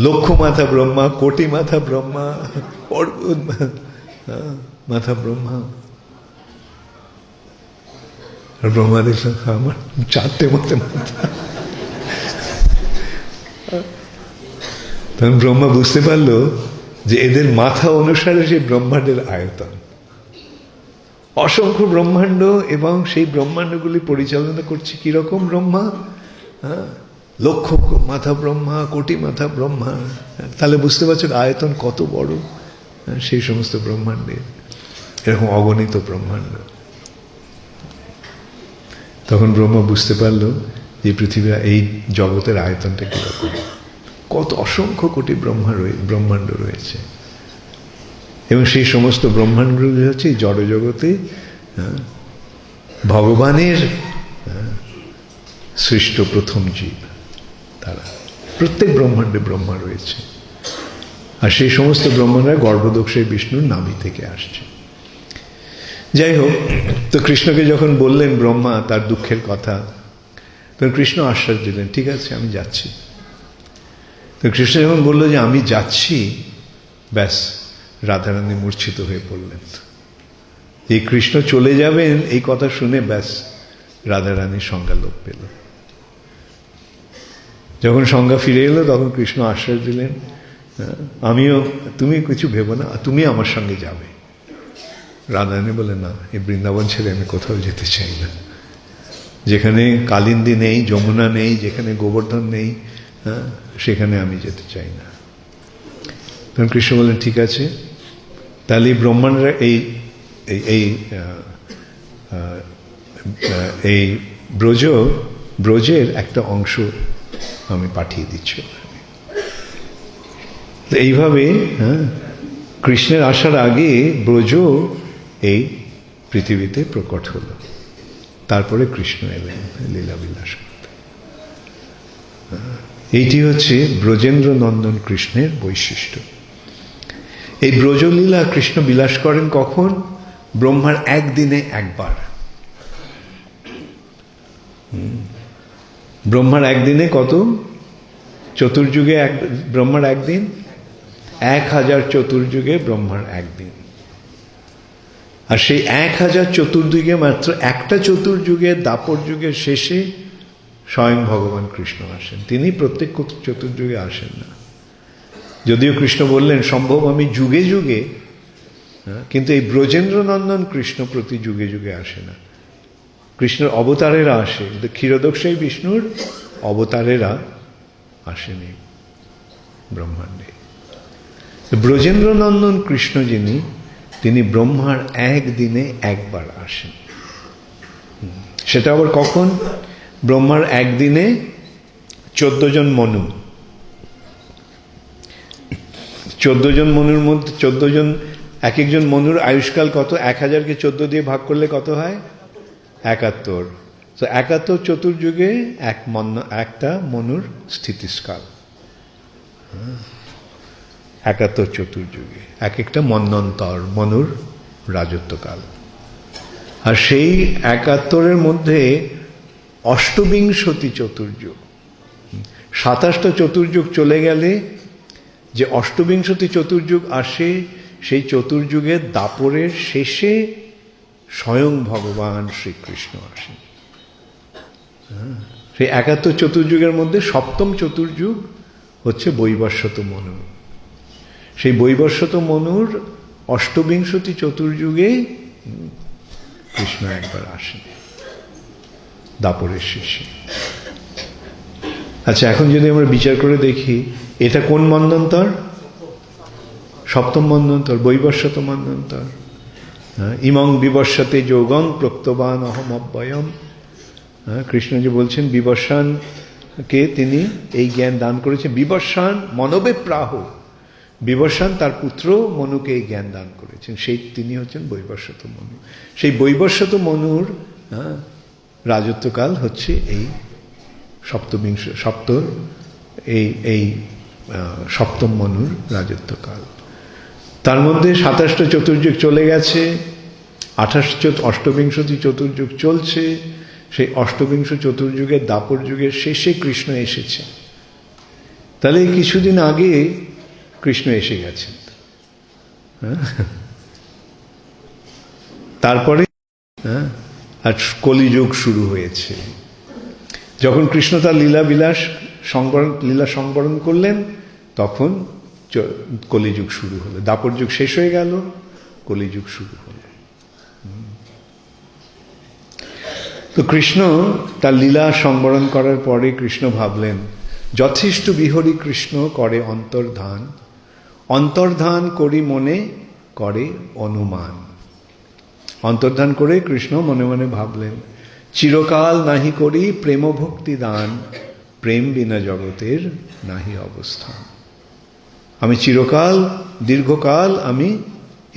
লক্ষ মাথা ব্রহ্মা, কোটি মাথা ব্রহ্মা, অর্বুদ মাথা ব্রহ্মা। আর ব্রহ্মা দেখলাম, আমার 4টে মতো মাথা। তখন ব্রহ্মা বুঝতে পারলো যে এদের মাথা অনুসারে সেই ব্রহ্মাণ্ডের আয়তন। অসংখ্য ব্রহ্মাণ্ড, এবং সেই ব্রহ্মাণ্ডগুলি পরিচালনা করছে কিরকম ব্রহ্মা? লক্ষ মাথা ব্রহ্মা, কোটি মাথা ব্রহ্মা। তাহলে বুঝতে পারছেন আয়তন কত বড় সেই সমস্ত ব্রহ্মাণ্ডের। এরকম অগণিত ব্রহ্মাণ্ড। তখন ব্রহ্মা বুঝতে পারলো যে পৃথিবী, এই জগতের আয়তনটা কিরকম, কত অসংখ্য কোটি ব্রহ্মাণ্ড রয়েছে। এবং সেই সমস্ত ব্রহ্মাণ্ডগুলি হচ্ছে জড় জগতে ভগবানের সৃষ্ট প্রথম জীব তারা। প্রত্যেক ব্রহ্মাণ্ডে ব্রহ্মা রয়েছে, আর সেই সমস্ত ব্রহ্মারা গর্ভদোষে বিষ্ণুর নাভি থেকে আসছে। যাই হোক, তো কৃষ্ণকে যখন বললেন ব্রহ্মা তার দুঃখের কথা, তখন কৃষ্ণ আশ্বাস দিলেন, ঠিক আছে আমি যাচ্ছি। তো কৃষ্ণ যখন বলল যে আমি যাচ্ছি, ব্যাস রাধারানী মূর্ছিত হয়ে পড়লেন। এই কৃষ্ণ চলে যাবেন এই কথা শুনে ব্যাস রাধারানীর সংজ্ঞা লোপ পেল। যখন সংজ্ঞা ফিরে এলো তখন কৃষ্ণ আশ্বাস দিলেন, আমিও, তুমি কিছু ভেবো না, তুমি আমার সঙ্গে যাবে। রাধারানী বলে, না, এই বৃন্দাবন ছেড়ে আমি কোথাও যেতে চাই না। যেখানে কালিন্দী নেই, যমুনা নেই, যেখানে গোবর্ধন নেই, সেখানে আমি যেতে চাই না। তখন কৃষ্ণ বললেন, ঠিক আছে, তাহলে ব্রহ্মাণ্ডরা এই ব্রজের একটা অংশ আমি পাঠিয়ে দিচ্ছি। এইভাবে কৃষ্ণের আসার আগে ব্রজ এই পৃথিবীতে প্রকট হল। তারপরে কৃষ্ণ এলেন লীলা বিলাস করতে। এইটি হচ্ছে ব্রজেন্দ্র নন্দন কৃষ্ণের বৈশিষ্ট্য। এই ব্রজলীলা কৃষ্ণ বিলাস করেন কখন? ব্রহ্মার একদিনে একবার। ব্রহ্মার একদিনে কত? চতুর্যুগে ব্রহ্মার একদিন 1000 চতুর্যুগে ব্রহ্মার একদিন। আর সেই 1000 চতুর্যুগে মাত্র একটা চতুর্যুগে, দাপর যুগের শেষে স্বয়ং ভগবান কৃষ্ণ আসেন। তিনি প্রত্যেক চতুর্যুগে আসেন না, যদিও কৃষ্ণ বললেন সম্ভব আমি যুগে যুগে, কিন্তু এই ব্রজেন্দ্র নন্দন কৃষ্ণ প্রতি যুগে যুগে আসে না। কৃষ্ণের অবতারেরা আসে, কিন্তু ক্ষীরোদকশায়ী বিষ্ণুর অবতারেরা আসেনি ব্রহ্মাণ্ডে। ব্রজেন্দ্র নন্দন কৃষ্ণ যিনি, তিনি ব্রহ্মার একদিনে একবার আসেন। সেটা আবার কখন? ব্রহ্মার একদিনে 14 জন মনু, 14 জন মনুর মধ্যে 14 জন, এক একজন মনুর আয়ুষ্কাল কত? 1000কে 14 দিয়ে ভাগ করলে কত হয়? 71। তো 71 চতুর্যুগে একটা মনুর স্থিতিস্কাল। 71 চতুর্যুগে এক একটা মন্বন্তর, মনুর রাজত্বকাল। আর সেই 71-এর মধ্যে অষ্টবিংশতি চতুর্যুগ, 27টা চতুর্যুগ চলে গেলে যে অষ্টবিংশতি চতুর্যুগ আসে, সেই চতুর্যুগের দাপরের শেষে স্বয়ং ভগবান শ্রীকৃষ্ণ আসেন। সেই 71 চতুর্যুগের মধ্যে 7ম চতুর্যুগ হচ্ছে বৈবস্বত মনু। সেই বৈবস্বত মনুর অষ্টবিংশতি চতুর্যুগে কৃষ্ণ একবার আসেন, দাপরের শেষে। আচ্ছা, এখন যদি আমরা বিচার করে দেখি, এটা কোন মন্বন্তর? 7ম মন্বন্তর, বৈবস্বত মন্বন্তর। ইমং বিবস্বতে যোগং প্রক্তবান অহম অব্যয়ম। কৃষ্ণ যে বলছেন বিবস্বানকে তিনি এই জ্ঞান দান করেছেন। বিবস্বান মনবে প্রাহ, বিবস্বান তার পুত্র মনুকে এই জ্ঞান দান করেছেন। সেই তিনি হচ্ছেন বৈবস্বত মনু। সেই বৈবস্বত মনুর রাজত্বকাল হচ্ছে এই সপ্তম মনুর রাজত্বকাল। তার মধ্যে 27টা চতুর্যুগ চলে গেছে, অষ্টবিংশতি চতুর্যুগ চলছে। সেই অষ্টবিংশ চতুর্যুগের দাপর যুগের শেষে কৃষ্ণ এসেছে। তাহলে কিছুদিন আগে কৃষ্ণ এসে গেছেন। তারপরে আর কলিযুগ শুরু হয়েছে। যখন কৃষ্ণ তার লীলা সংবরণ করলেন, তখন কলিযুগ শুরু হলো। দাপর যুগ শেষ হয়ে গেল, কলিযুগ শুরু হলো। তো কৃষ্ণ তার লীলা সংবরণ করার পরে কৃষ্ণ ভাবলেন, যথেষ্ট বিহরি কৃষ্ণ করে অন্তর্ধান, অন্তর্ধান করি মনে করে অনুমান। অন্তর্ধান করে কৃষ্ণ মনে মনে ভাবলেন, চিরকাল নাহি করি প্রেম ভক্তি দান, প্রেম বিনা জগতের নাহি অবস্থান। আমি চিরকাল, দীর্ঘকাল আমি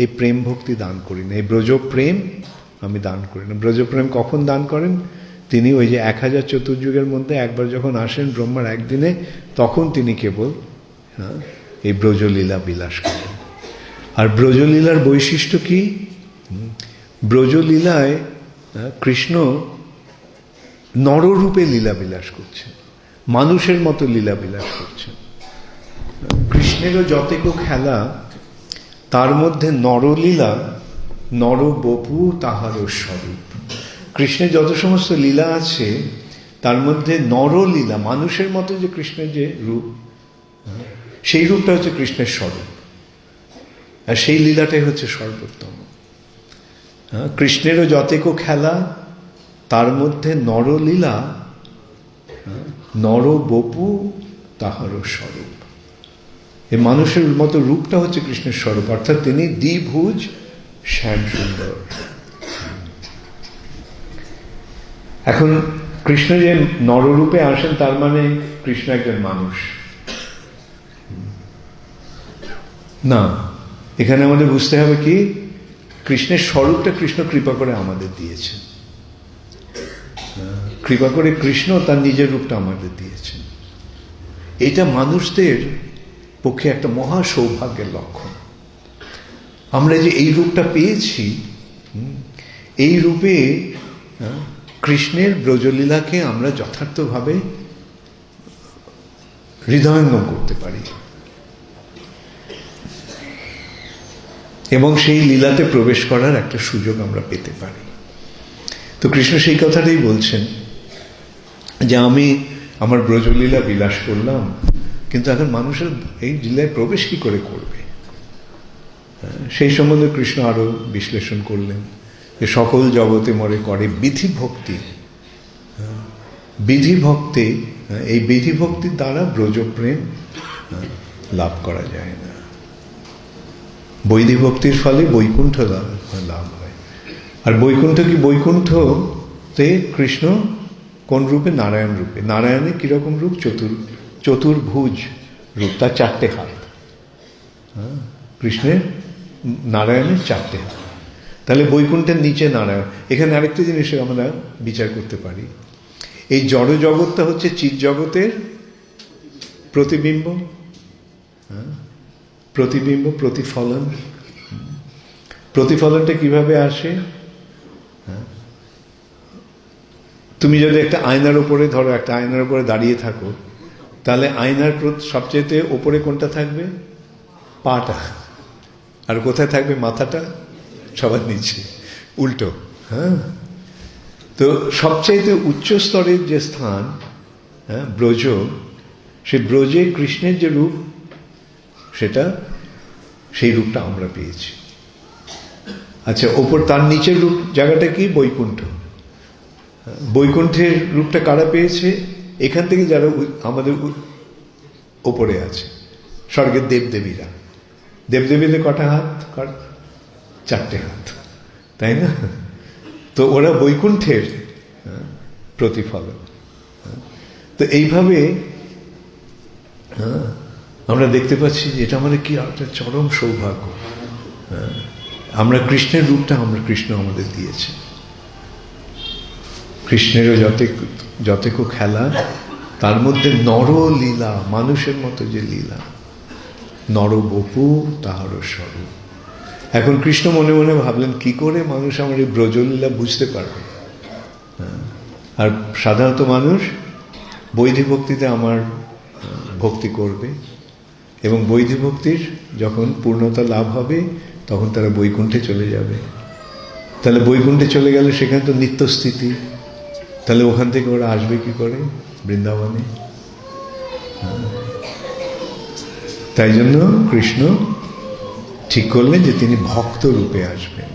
এই প্রেম ভক্তি দান করি না, এই ব্রজ প্রেম আমি দান করি না। ব্রজ প্রেম কখন দান করেন? তিনি ওই যে 1000 চতুর্যুগের মধ্যে একবার যখন আসেন ব্রহ্মার একদিনে, তখন তিনি কেবল এই ব্রজলীলা বিলাস করেন। আর ব্রজলীলার বৈশিষ্ট্য কি? ব্রজলীলায় কৃষ্ণ নররূপে লীলা বিলাস করছেন, মানুষের মতো লীলা বিলাস করছেন। কৃষ্ণেরও যতেকো খেলা, তার মধ্যে নরলীলা, নরবপু তাহারও স্বরূপ। কৃষ্ণের যত সমস্ত লীলা আছে তার মধ্যে নরলীলা, মানুষের মতো যে কৃষ্ণের যে রূপ, সেই রূপটা হচ্ছে কৃষ্ণের স্বরূপ, আর সেই লীলাটাই হচ্ছে সর্বোত্তম। কৃষ্ণেরও যতেকো খেলা, তার মধ্যে নরলীলা, নরবপু তাহারও স্বরূপ। এই মানুষের মতো রূপটা হচ্ছে কৃষ্ণের স্বরূপ, অর্থাৎ তিনি দ্বিভুজ শ্যাম সুন্দর। এখন কৃষ্ণ যে নররূপে আসেন তার মানে কৃষ্ণ একজন মানুষ না। এখানে আমাদের বুঝতে হবে কি, কৃষ্ণের স্বরূপটা কৃষ্ণ কৃপা করে আমাদের দিয়েছেন। কৃপা করে কৃষ্ণ তার নিজের রূপটা আমাদের দিয়েছেন। এটা মানুষদের পক্ষে একটা মহা সৌভাগ্যের লক্ষণ। আমরা যে এই রূপটা পেয়েছি, এই রূপে কৃষ্ণের ব্রজলীলাকে আমরা যথার্থভাবে হৃদয়ঙ্গম করতে পারি এবং সেই লীলাতে প্রবেশ করার একটা সুযোগ আমরা পেতে পারি। তো কৃষ্ণ সেই কথাটাই বলছেন যে আমি আমার ব্রজলীলা বিলাস করলাম, কিন্তু এখন মানুষের এই লীলায় প্রবেশ কি করে করবে, সেই সম্বন্ধে কৃষ্ণ আরো বিশ্লেষণ করলেন যে সকল জগতে মরে করে বিধি ভক্তি। বিধি ভক্তি, এই বিধি ভক্তির দ্বারা ব্রজপ্রেম লাভ করা যায় না। বৈধি ভক্তির ফলে বৈকুণ্ঠ লাভ হয়। আর বৈকুণ্ঠ কি? বৈকুণ্ঠতে কৃষ্ণ কোন রূপে? নারায়ণ রূপে। নারায়ণের কিরকম রূপ? চতুর্ভুজ রূপ, তার 4টে হাত। কৃষ্ণের, নারায়ণের 4টে হাত। তাহলে বৈকুণ্ঠের নিচে নারায়ণ। এখানে আরেকটা জিনিস আমরা বিচার করতে পারি, এই জড় জগৎটা হচ্ছে চিৎ জগতের প্রতিবিম্ব, প্রতিবিম্ব, প্রতিফলন। প্রতিফলনটা কিভাবে আসে? তুমি যদি একটা আয়নার উপরে, ধরো একটা আয়নার উপরে দাঁড়িয়ে থাকো, তাহলে আয়নার সবচেয়ে ওপরে কোনটা থাকবে? পাটা। আর কোথায় থাকবে? মাথাটা সবার নিচে, উল্টো। তো সবচাইতে উচ্চ স্তরের যে স্থান, ব্রজ, সে ব্রজে কৃষ্ণের যে রূপ, সেই রূপটা আমরা পেয়েছি। আচ্ছা, ওপর তার নিচের রূপ জায়গাটা কি? বৈকুণ্ঠ। বৈকুণ্ঠের রূপটা কারা পেয়েছে? এখান থেকে যারা আমাদের ওপরে আছে, স্বর্গের দেবদেবীরা। দেবদেবীদের কটা হাত? 4টে হাত, তাই না? তো ওরা বৈকুণ্ঠের প্রতিফলন। তো এইভাবে আমরা দেখতে পাচ্ছি যে এটা আমাদের কি একটা চরম সৌভাগ্য। আমরা কৃষ্ণের রূপটা কৃষ্ণ আমাদের দিয়েছে। কৃষ্ণেরও যতেকো খেলা, তার মধ্যে নরলীলা, মানুষের মতো যে লীলা, নরবপু তাহারও স্বরূপ। এখন কৃষ্ণ মনে মনে ভাবলেন কি করে মানুষ আমার এই ব্রজলীলা বুঝতে পারবে। আর সাধারণত মানুষ বৈধি ভক্তিতে আমার ভক্তি করবে, এবং বৈধি ভক্তির যখন পূর্ণতা লাভ হবে তখন তারা বৈকুণ্ঠে চলে যাবে। তাহলে বৈকুণ্ঠে চলে গেলে সেখানে তো নিত্যস্থিতি, তাহলে ওখান থেকে ওরা আসবে কি করে? বৃন্দাবনে। তাই জন্য কৃষ্ণ ঠিক করলেন যে তিনি ভক্ত রূপে আসবেন।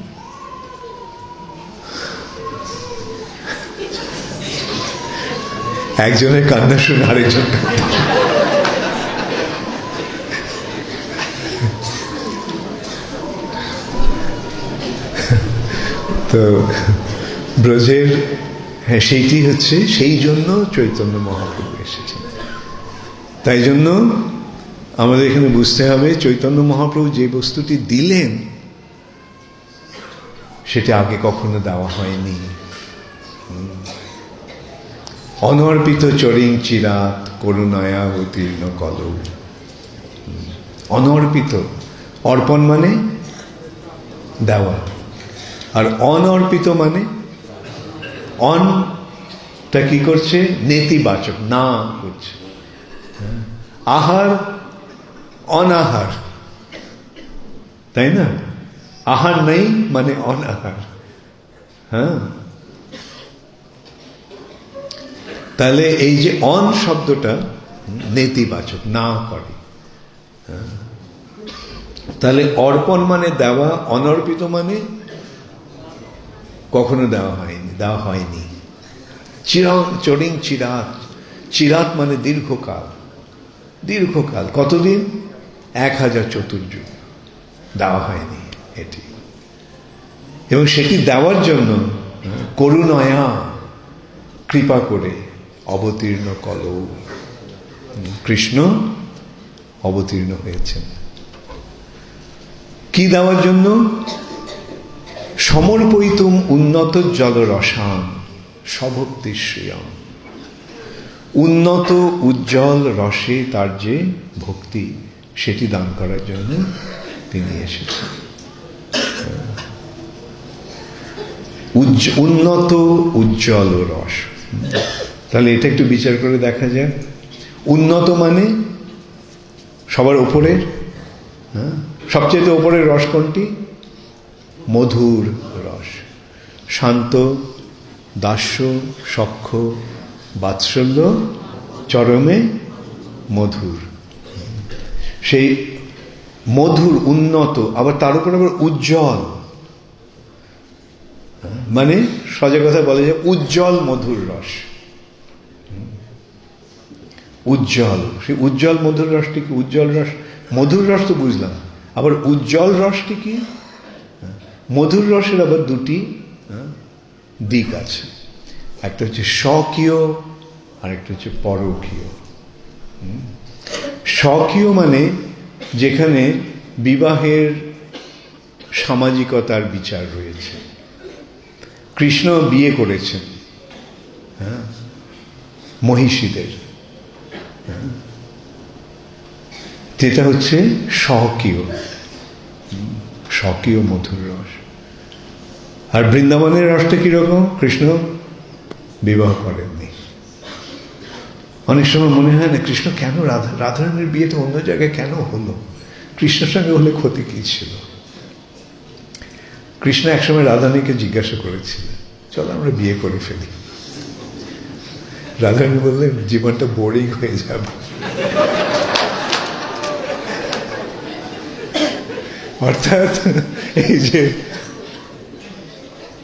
একজনের কান্না শুনে আরেকজন তো ব্রজের, সেইটি হচ্ছে, সেই জন্য চৈতন্য মহাপ্রভু এসেছেন। তাই জন্য আমাদের এখানে বুঝতে হবে চৈতন্য মহাপ্রভু যে বস্তুটি দিলেন সেটা আগে কখনো দেওয়া হয়নি। অনর্পিত চরিং চিরাত করুণায়া অতীর্ণ কলৌ। অনর্পিত, অর্পণ মানে দেওয়া, আর অনর্পিত মানে অনটা কি করছে, নেতিবাচক, না করছে। আহার, অনাহার, তাই না? আহার নেই মানে অনাহার। হ্যাঁ, তাহলে এই যে অন শব্দটা নেতিবাচক, না করে। তাহলে অর্পণ মানে দেওয়া, অনর্পিত মানে কখনো দেওয়া হয়নি। চরিং চিরাত, চিরাত মানে দীর্ঘকাল, দীর্ঘকাল, কতদিন? 1000 চতুর্যুগ দেওয়া হয়নি এটি। এবং সেটি দেওয়ার জন্য করুণায়া, কৃপা করে, অবতীর্ণ কলৌ, কৃষ্ণ অবতীর্ণ হয়েছেন। কি দেওয়ার জন্য? সমর্পয়িতুম উন্নত জলরসান স্বভক্তি শ্রিয়ম। উন্নত উজ্জ্বল রসে তার যে ভক্তি, সেটি দান করার জন্য তিনি এসেছেন। উন্নত উজ্জ্বল রস, তাহলে এটা একটু বিচার করে দেখা যায়। উন্নত মানে সবার উপরের, সবচেয়ে উপরের রস কোনটি? মধুর রস। শান্ত, দাস্য, সখ্য, বাৎসল্য, চরমে মধুর। সেই মধুর, উন্নত, আবার তার উপর আবার উজ্জ্বল, মানে সহজ কথা বলা যায় উজ্জ্বল মধুর রস। উজ্জ্বল, সেই উজ্জ্বল মধুর রসটি কি? উজ্জ্বল রস, মধুর রস তো বুঝলাম, আবার উজ্জ্বল রসটি কি? মধুর রসের আবার দুটি দিক আছে, একটা হচ্ছে স্বকীয় আর একটা হচ্ছে পরকীয়। স্বকীয় মানে যেখানে বিবাহের সামাজিকতার বিচার রয়েছে। কৃষ্ণ বিয়ে করেছেন মহিষীদের, যেটা হচ্ছে স্বকীয়, স্বকীয় মধুর রস। আর বৃন্দাবনের রসটা কিরকম? কৃষ্ণ বিবাহ করেননি। অনেক সময় মনে হয় না কৃষ্ণ কেন রাধারানীর বিয়েটা অন্য জায়গায় কেন হলো, কৃষ্ণের সঙ্গে হলে ক্ষতি কি ছিল? কৃষ্ণ একসময় রাধারানীকে জিজ্ঞাসা করেছিলেন, চলো আমরা বিয়ে করে ফেলি। রাধারানী বললেন, জীবনটা বোরিং হয়ে যাবে। অর্থাৎ এই যে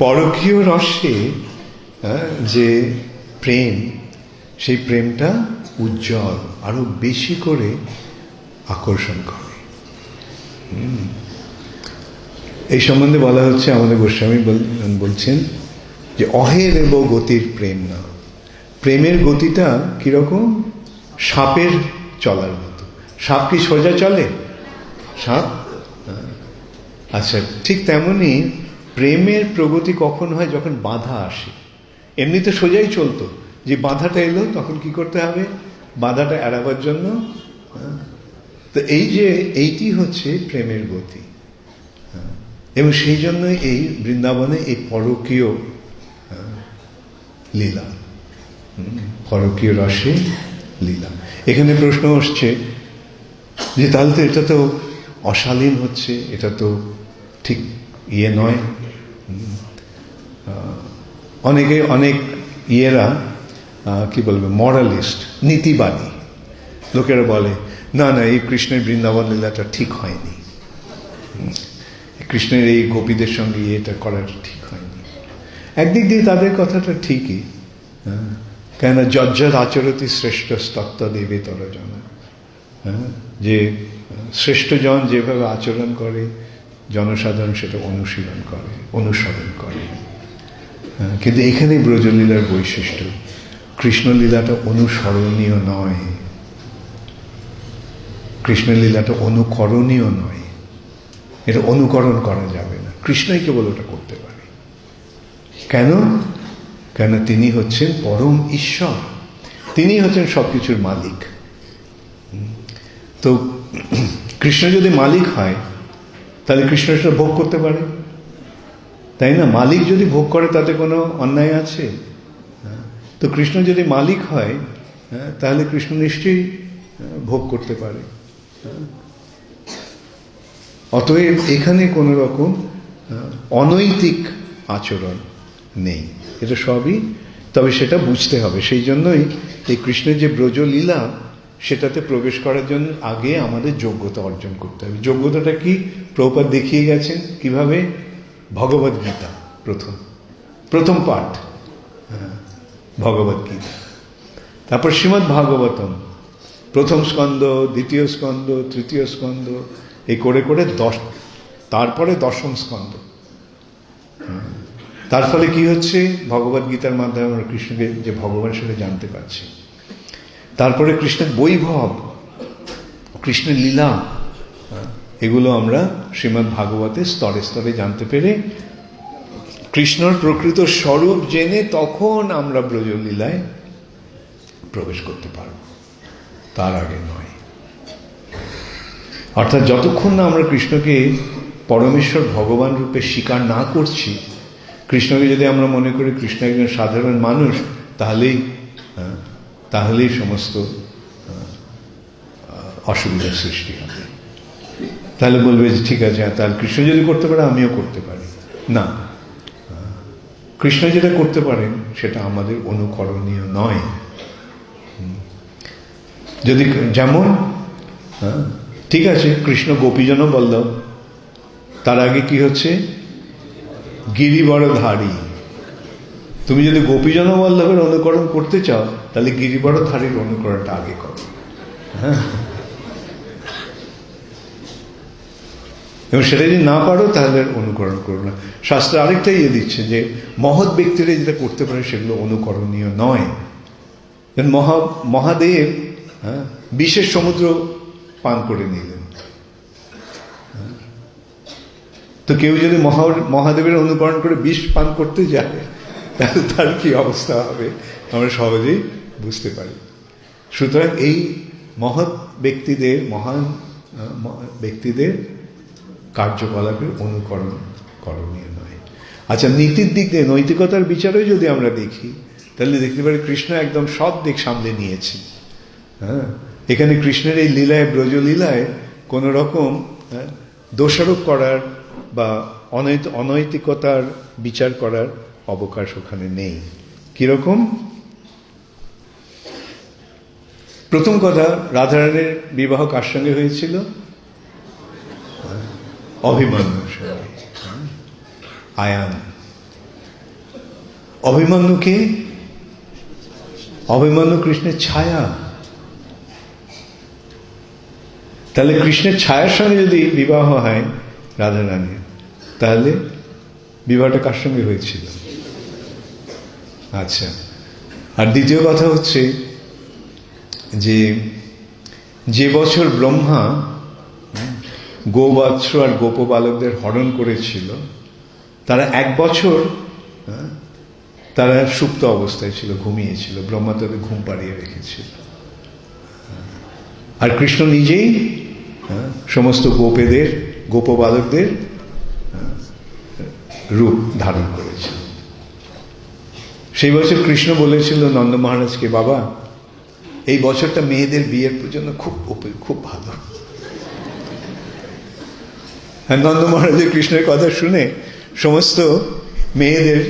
পরকীয় রসে যে প্রেম, সেই প্রেমটা উজ্জ্বল, আরো বেশি করে আকর্ষণ করে। এই সম্বন্ধে বলা হচ্ছে, আমাদের গোস্বামী বলছেন যে অহেরেব গতির প্রেম না। প্রেমের গতিটা কিরকম? সাপের চলার মতো। সাপ কি সোজা চলে? সাপ, আচ্ছা, ঠিক তেমনি প্রেমের প্রগতি কখন হয়? যখন বাধা আসে। এমনি তো সোজাই চলতো, যে বাধাটা এলো তখন কি করতে হবে? বাধাটা এড়াবার জন্য। তো এই যে এইটি হচ্ছে প্রেমের গতি। এবং সেই জন্য এই বৃন্দাবনে এই পরকীয় লীলা, পরকীয় রসে লীলা। এখানে প্রশ্ন আসছে যে তাহলে তো এটা তো অশালীন হচ্ছে, এটা তো ঠিক ইয়ে নয়। অনেকে, অনেক ইয়েরা কি বলবে, মরালিস্ট, নীতিবাদী লোকেরা বলে, না না, এই কৃষ্ণের বৃন্দাবন লীলাটা ঠিক হয়নি, কৃষ্ণের এই গোপীদের সঙ্গে এটা করাটা ঠিক হয়নি। একদিক দিয়ে তাদের কথাটা ঠিকই, কেন যজ্জদ আচরতি শ্রেষ্ঠ তত্ত্ব দেবে তরজন। যে শ্রেষ্ঠজন যেভাবে আচরণ করে, জনসাধারণ সেটা অনুসরণ করে। কিন্তু এখানে ব্রজলীলার বৈশিষ্ট্য, কৃষ্ণলীলাটা অনুসরণীয় নয়, কৃষ্ণলীলাটা অনুকরণীয় নয়। এটা অনুকরণ করা যাবে না, কৃষ্ণই কেবল ওটা করতে পারে। কেন? কেন তিনি হচ্ছেন পরম ঈশ্বর, তিনি হচ্ছেন সব কিছুর মালিক। তো কৃষ্ণ যদি মালিক হয় তাহলে কৃষ্ণ সেটা ভোগ করতে পারে, তাই না? মালিক যদি ভোগ করে তাতে কোনো অন্যায় আছে? তো কৃষ্ণ যদি মালিক হয় তাহলে কৃষ্ণ নিশ্চয়ই ভোগ করতে পারে। অতএব এখানে কোনো রকম অনৈতিক আচরণ নেই, এটা সবই, তবে সেটা বুঝতে হবে। সেই জন্যই এই কৃষ্ণের যে ব্রজলীলা সেটাতে প্রবেশ করার জন্য আগে আমাদের যোগ্যতা অর্জন করতে হবে। যোগ্যতাটা কি প্রভুপাদ দেখিয়ে গেছেন কিভাবে? ভগবদ্গীতা প্রথম পাঠ, ভগবদ্গীতা, তারপর শ্রীমদ্ ভাগবতম প্রথম স্কন্ধ, দ্বিতীয় স্কন্ধ, তৃতীয় স্কন্ধ, এই করে করে তারপরে দশম স্কন্ধ। তার ফলে কি হচ্ছে? ভগবদ্গীতার মাধ্যমে আমরা কৃষ্ণকে যে ভগবান সেটা জানতে পারছি। তারপরে কৃষ্ণের বৈভব, কৃষ্ণের লীলা, এগুলো আমরা শ্রীমদ্ ভাগবতে স্তরে স্তরে জানতে পেরে কৃষ্ণর প্রকৃত স্বরূপ জেনে তখন আমরা ব্রজলীলায় প্রবেশ করতে পারব, তার আগে নয়। অর্থাৎ যতক্ষণ না আমরা কৃষ্ণকে পরমেশ্বর ভগবান রূপে স্বীকার না করছি, কৃষ্ণকে যদি আমরা মনে করি কৃষ্ণ একজন সাধারণ মানুষ, তাহলেই সমস্ত অসুবিধার সৃষ্টি হবে। তাহলে বলবে যে ঠিক আছে, তাহলে কৃষ্ণ যদি করতে পারে আমিও করতে পারি না। কৃষ্ণ যেটা করতে পারেন সেটা আমাদের অনুকরণীয় নয়। যদি যেমন ঠিক আছে, কৃষ্ণ গোপীজন বল্লভ, তার আগে কি হচ্ছে? গিরিবরধারী। তুমি যদি গোপীজন বল্লভের অনুকরণ করতে চাও তাহলে গিরিবরধারীর অনুকরণটা আগে করো। এবং সেটা যদি না পারো তাহলে অনুকরণ করো না। শাস্ত্র আরেকটা দিচ্ছে যে মহৎ ব্যক্তিরা যেটা করতে পারে সেগুলো অনুকরণীয় নয়। মহাদেব বিষের সমুদ্র পান করে নিলেন, তো কেউ যদি মহাদেবের অনুকরণ করে বিষ পান করতে যায় তাহলে তার কি অবস্থা হবে আমরা সহজেই বুঝতে পারি। সুতরাং এই মহৎ ব্যক্তিদের, মহান ব্যক্তিদের কার্যকলাপের অনুকরণ করণীয় নয়। আচ্ছা, নীতির দিক দিয়ে নৈতিকতার বিচারেও যদি আমরা দেখি তাহলে দেখতে পারি কৃষ্ণ একদম সব দিক সামলে নিয়েছেন। এখানে কৃষ্ণের এই লীলায়, ব্রজলীলায় কোনো রকম দোষারোপ করার বা অনৈতিকতার বিচার করার অবকাশ ওখানে নেই। কিরকম? প্রথম কথা, রাধারানীর বিবাহ কার সঙ্গে হয়েছিল? অভিমন্যুর সঙ্গে। আয়ান অভিমন্যুকে, অভিমন্যু কৃষ্ণের ছায়া। তাহলে কৃষ্ণের ছায়ার সঙ্গে যদি বিবাহ হয় রাধারানীর, তাহলে বিবাহটা কার সঙ্গে হয়েছিল? আচ্ছা, আর দ্বিতীয় কথা হচ্ছে যে বছর ব্রহ্মা গোবৎস আর গোপবালকদের হরণ করেছিল, তারা 1 বছর তারা সুপ্ত অবস্থায় ছিল, ঘুমিয়েছিল, ব্রহ্মা তাদের ঘুম পাড়িয়ে রেখেছিল। আর কৃষ্ণ নিজেই সমস্ত গোপবালকদের রূপ ধারণ করেছিল। সেই বছর কৃষ্ণ বলেছিল নন্দ মহারাজকে, বাবা এই বছরটা মেয়েদের বিয়ের জন্য খুব ভালো। নন্দ মহারাজের কৃষ্ণের কথা শুনে সমস্ত মেয়েদের,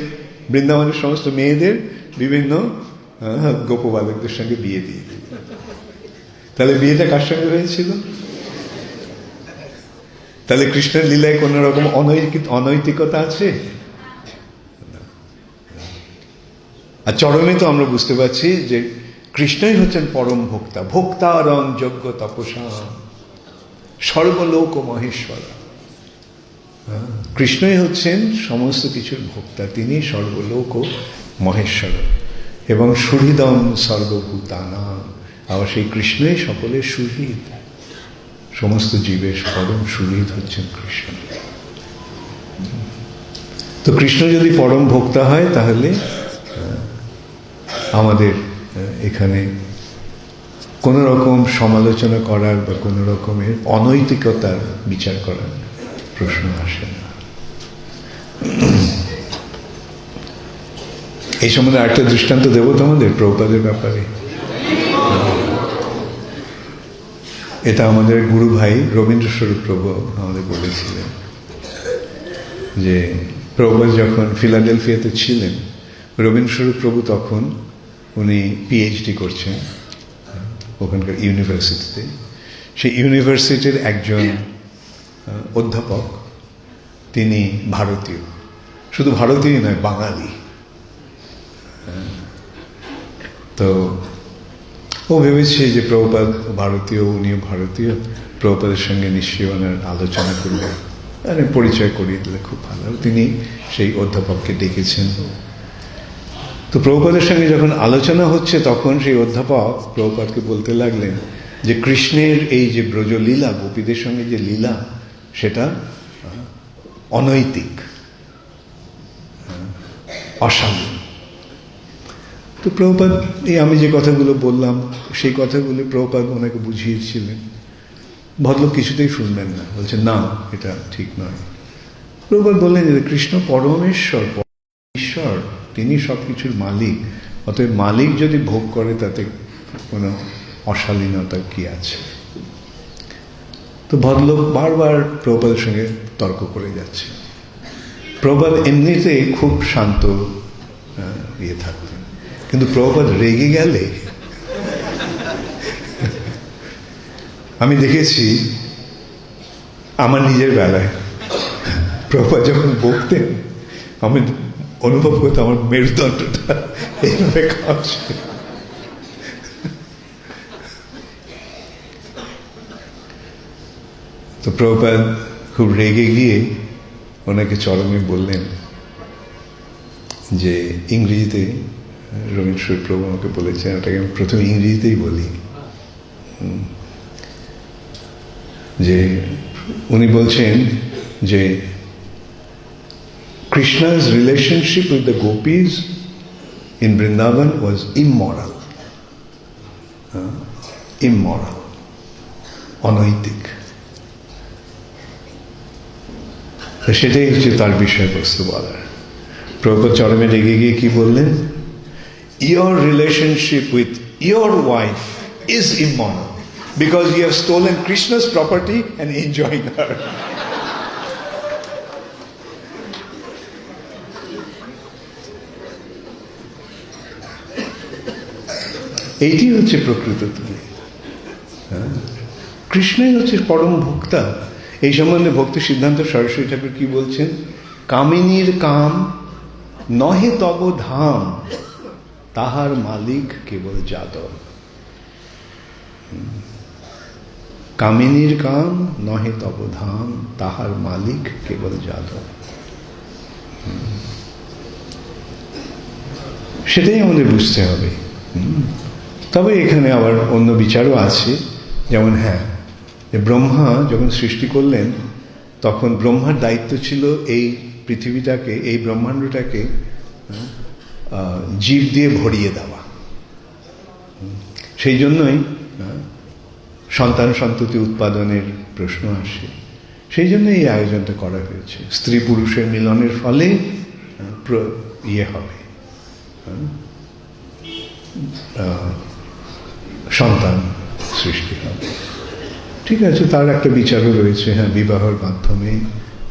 বৃন্দাবনের সমস্ত মেয়েদের বিভিন্ন গোপবালকদের সঙ্গে বিয়ে দিয়ে দিল। তাহলে বিয়েটা কার সঙ্গে হয়েছিল? তাহলে কৃষ্ণের লীলায় কোন রকম অনৈতিকতা আছে? আর চরমে তো আমরা বুঝতে পারছি যে কৃষ্ণই হচ্ছেন পরম ভোক্তা, ভোক্তারং যজ্ঞ তপসা সর্বলোক মহেশ্বর। কৃষ্ণই হচ্ছেন সমস্ত কিছুর ভোক্তা, তিনি সর্বলোক মহেশ্বর এবং সুহৃদম সর্বভূতানাং। আবার সেই কৃষ্ণই সকলের সুহৃদ, সমস্ত জীবের পরম সুহৃদ হচ্ছেন কৃষ্ণ। তো কৃষ্ণ যদি পরম ভোক্তা হয় তাহলে আমাদের এখানে কোনো রকম সমালোচনা করার বা কোনো রকমের অনৈতিকতার বিচার করার প্রশ্ন আসে না। এই সম্বন্ধে আরেকটা দৃষ্টান্ত দেবো তোমাদের প্রভুপাদের ব্যাপারে। এটা আমাদের গুরু ভাই রবীন্দ্রস্বরূপ প্রভু আমাদের বলেছিলেন যে প্রভুপাদ যখন ফিলাডেলফিয়াতে ছিলেন, রবীন্দ্রস্বরূপ প্রভু তখন উনি পিএইচডি করছেন ওখানকার ইউনিভার্সিটিতে। সেই ইউনিভার্সিটির একজন অধ্যাপক, তিনি ভারতীয়, শুধু ভারতীয় নয়, বাঙালি। তো ও ভেবেছে যে প্রভুপাদ ভারতীয়, উনিও ভারতীয়, প্রভুপাদের সঙ্গে নিশ্চয়ই ওনার আলোচনা করবে, মানে পরিচয় করিয়ে দিলে খুব ভালো। তিনি সেই অধ্যাপককে ডেকেছেন। তো প্রভুপাদের সঙ্গে যখন আলোচনা হচ্ছে তখন সেই অধ্যাপক প্রভুপাদকে বলতে লাগলেন যে কৃষ্ণের এই যে ব্রজলীলা, গোপীদের সঙ্গে যে লীলা, সেটা অনৈতিক, অশালীন। তো প্রভুপাদ এই আমি যে কথাগুলো বললাম সেই কথাগুলো প্রভুপাদ ওনাকে বুঝিয়েছিলেন। ভদ্রলোক কিছুতেই শুনবেন না, বলছেন না, এটা ঠিক নয়। প্রভুপাদ বললেন যে কৃষ্ণ পরমেশ্বর, ঈশ্বর, তিনি সব কিছুর মালিক, অতএব মালিক যদি ভোগ করে তাতে কোনো অশালীনতা কি আছে? তো ভদ্রলোক বারবার প্রভুপাদের সঙ্গে তর্ক করে যাচ্ছে। প্রভুপাদ এমনিতেই খুব শান্ত ইয়ে থাকতেন, কিন্তু প্রভুপাদ রেগে গেলে আমি দেখেছি আমার নিজের বেলায়, প্রভুপাদ যখন বকতেন আমি অনুভব করতাম আমার মেরুদণ্ডটা এইভাবে কাঁপছে। তো প্রভুপাদ খুব রেগে গিয়ে ওনাকে চরমে বললেন যে ইংরেজিতে, রবীন্দ্রস্বরূপ প্রভু আমাকে বলেছেন, ওটাকে আমি প্রথমে ইংরেজিতেই বলি, যে উনি বলছেন যে Krishna's relationship with the gopis in Vrindavan was immoral. Immoral. অনৈতিক। সেটাই হচ্ছে তার বিষয়বস্তু বলার। প্রভুপাদ চরমে রেগে গিয়ে কি বললেন? Your relationship with your wife is immoral because you have stolen Krishna's property and enjoying her. এইটি হচ্ছে প্রকৃত তুমি। কৃষ্ণই হচ্ছে পরম ভোক্তা। এই সম্বন্ধে ভক্তি সিদ্ধান্ত সরস্বতী ঠাকুর কি বলছেন? কামিনীর কাম নহে তব ধাম, তাহার মালিক কেবল যাদব। কামিনীর কাম নহে তব ধাম, তাহার মালিক কেবল যাদব। সেটাই আমাদের বুঝতে হবে। তবে এখানে আবার অন্য বিচারও আছে, যেমন যে ব্রহ্মা যখন সৃষ্টি করলেন তখন ব্রহ্মার দায়িত্ব ছিল এই পৃথিবীটাকে, এই ব্রহ্মাণ্ডটাকে জীব দিয়ে ভরিয়ে দেওয়া। সেই জন্যই সন্তান সন্ততি উৎপাদনের প্রশ্ন আসে, সেই জন্য এই আয়োজনটা করা হয়েছে। স্ত্রী পুরুষের মিলনের ফলে ইয়ে হবে, সন্তান সৃষ্টি হবে। ঠিক আছে, তার একটা বিচারও রয়েছে। বিবাহের মাধ্যমে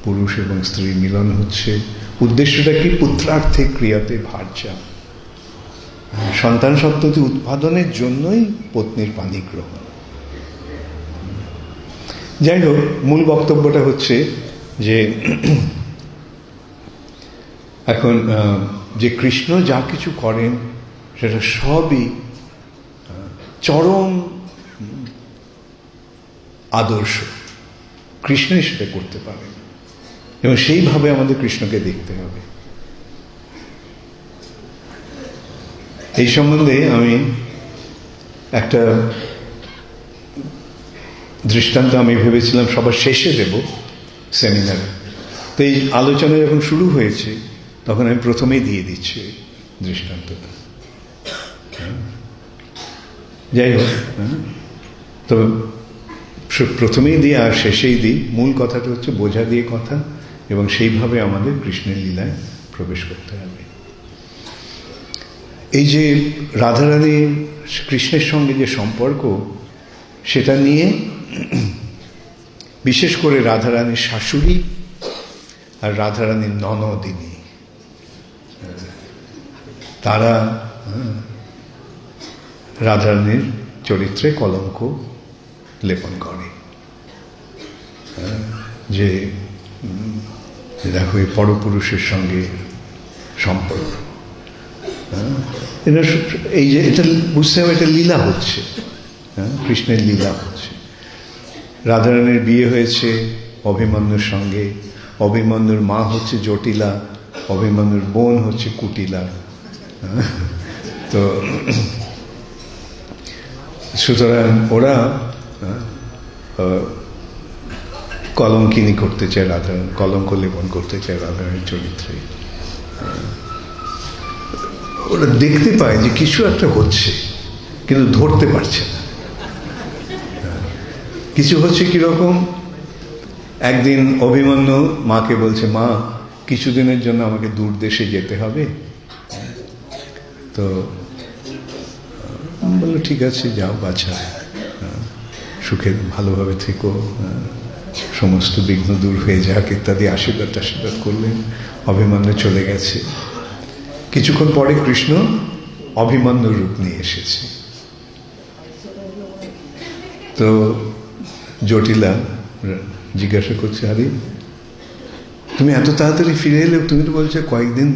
পুরুষ এবং স্ত্রী মিলন হচ্ছে। উদ্দেশ্যটা কি? পুত্রার্থে ক্রিয়াতে ভার্যা, সন্তান সন্ততি উৎপাদনের জন্যই পত্নীর পানি গ্রহণ। যাই হোক, মূল বক্তব্যটা হচ্ছে যে এখন যে কৃষ্ণ যা কিছু করেন সেটা সবই চরম আদর্শ। কৃষ্ণই সেটা করতে পারেন এবং সেইভাবে আমাদের কৃষ্ণকে দেখতে হবে। এই সম্বন্ধে আমি একটা দৃষ্টান্ত আমি ভেবেছিলাম সবার শেষে দেব সেমিনারে। তো এই আলোচনা যখন শুরু হয়েছে তখন আমি প্রথমেই দিয়ে দিচ্ছি দৃষ্টান্তটা। যাই হোক, তো প্রথমেই দিই আর শেষেই দিই, মূল কথাটা হচ্ছে বোঝা দিয়ে কথা, এবং সেইভাবে আমাদের কৃষ্ণের লীলায় প্রবেশ করতে হবে। এই যে রাধারানী কৃষ্ণের সঙ্গে যে সম্পর্ক, সেটা নিয়ে বিশেষ করে রাধারানীর শাশুড়ি আর রাধারানীর ননদিনী, তারা রাধারানীর চরিত্রে কলঙ্ক লেপন করে। যে দেখো, এই পরপুরুষের সঙ্গে সম্পর্ক, এই যে এটা বুঝতে হবে, এটা লীলা হচ্ছে, কৃষ্ণের লীলা হচ্ছে। রাধারানীর বিয়ে হয়েছে অভিমন্যুর সঙ্গে, অভিমন্যুর মা হচ্ছে জটিলা, অভিমন্যুর বোন হচ্ছে কুটিলা। তো সুতরাং ওরা কলঙ্কিনী করতে চায় রাধারানী, কলঙ্ক লেপন করতে চায় রাধারানীর চরিত্রে। ওরা দেখতে পায় যে কিছু একটা হচ্ছে, কিন্তু ধরতে পারছে না। কিছু হচ্ছে কিরকম, একদিন অভিমন্যু মাকে বলছে, মা কিছুদিনের জন্য আমাকে দূর দেশে যেতে হবে। তো বললো ঠিক আছে, যাও বাছা, সুখে ভালোভাবে থেকো, সমস্ত বিঘ্ন দূর হয়ে যাক ইত্যাদি আশীর্বাদ করলেন। অভিমন্যু চলে গেছে। কিছুক্ষণ পরে কৃষ্ণ অভিমন্যুর রূপ নিয়ে এসেছে। তো জটিলা জিজ্ঞাসা করছে, আরে তুমি এত তাড়াতাড়ি ফিরে এলে, তুমি তো বলছো কয়েকদিন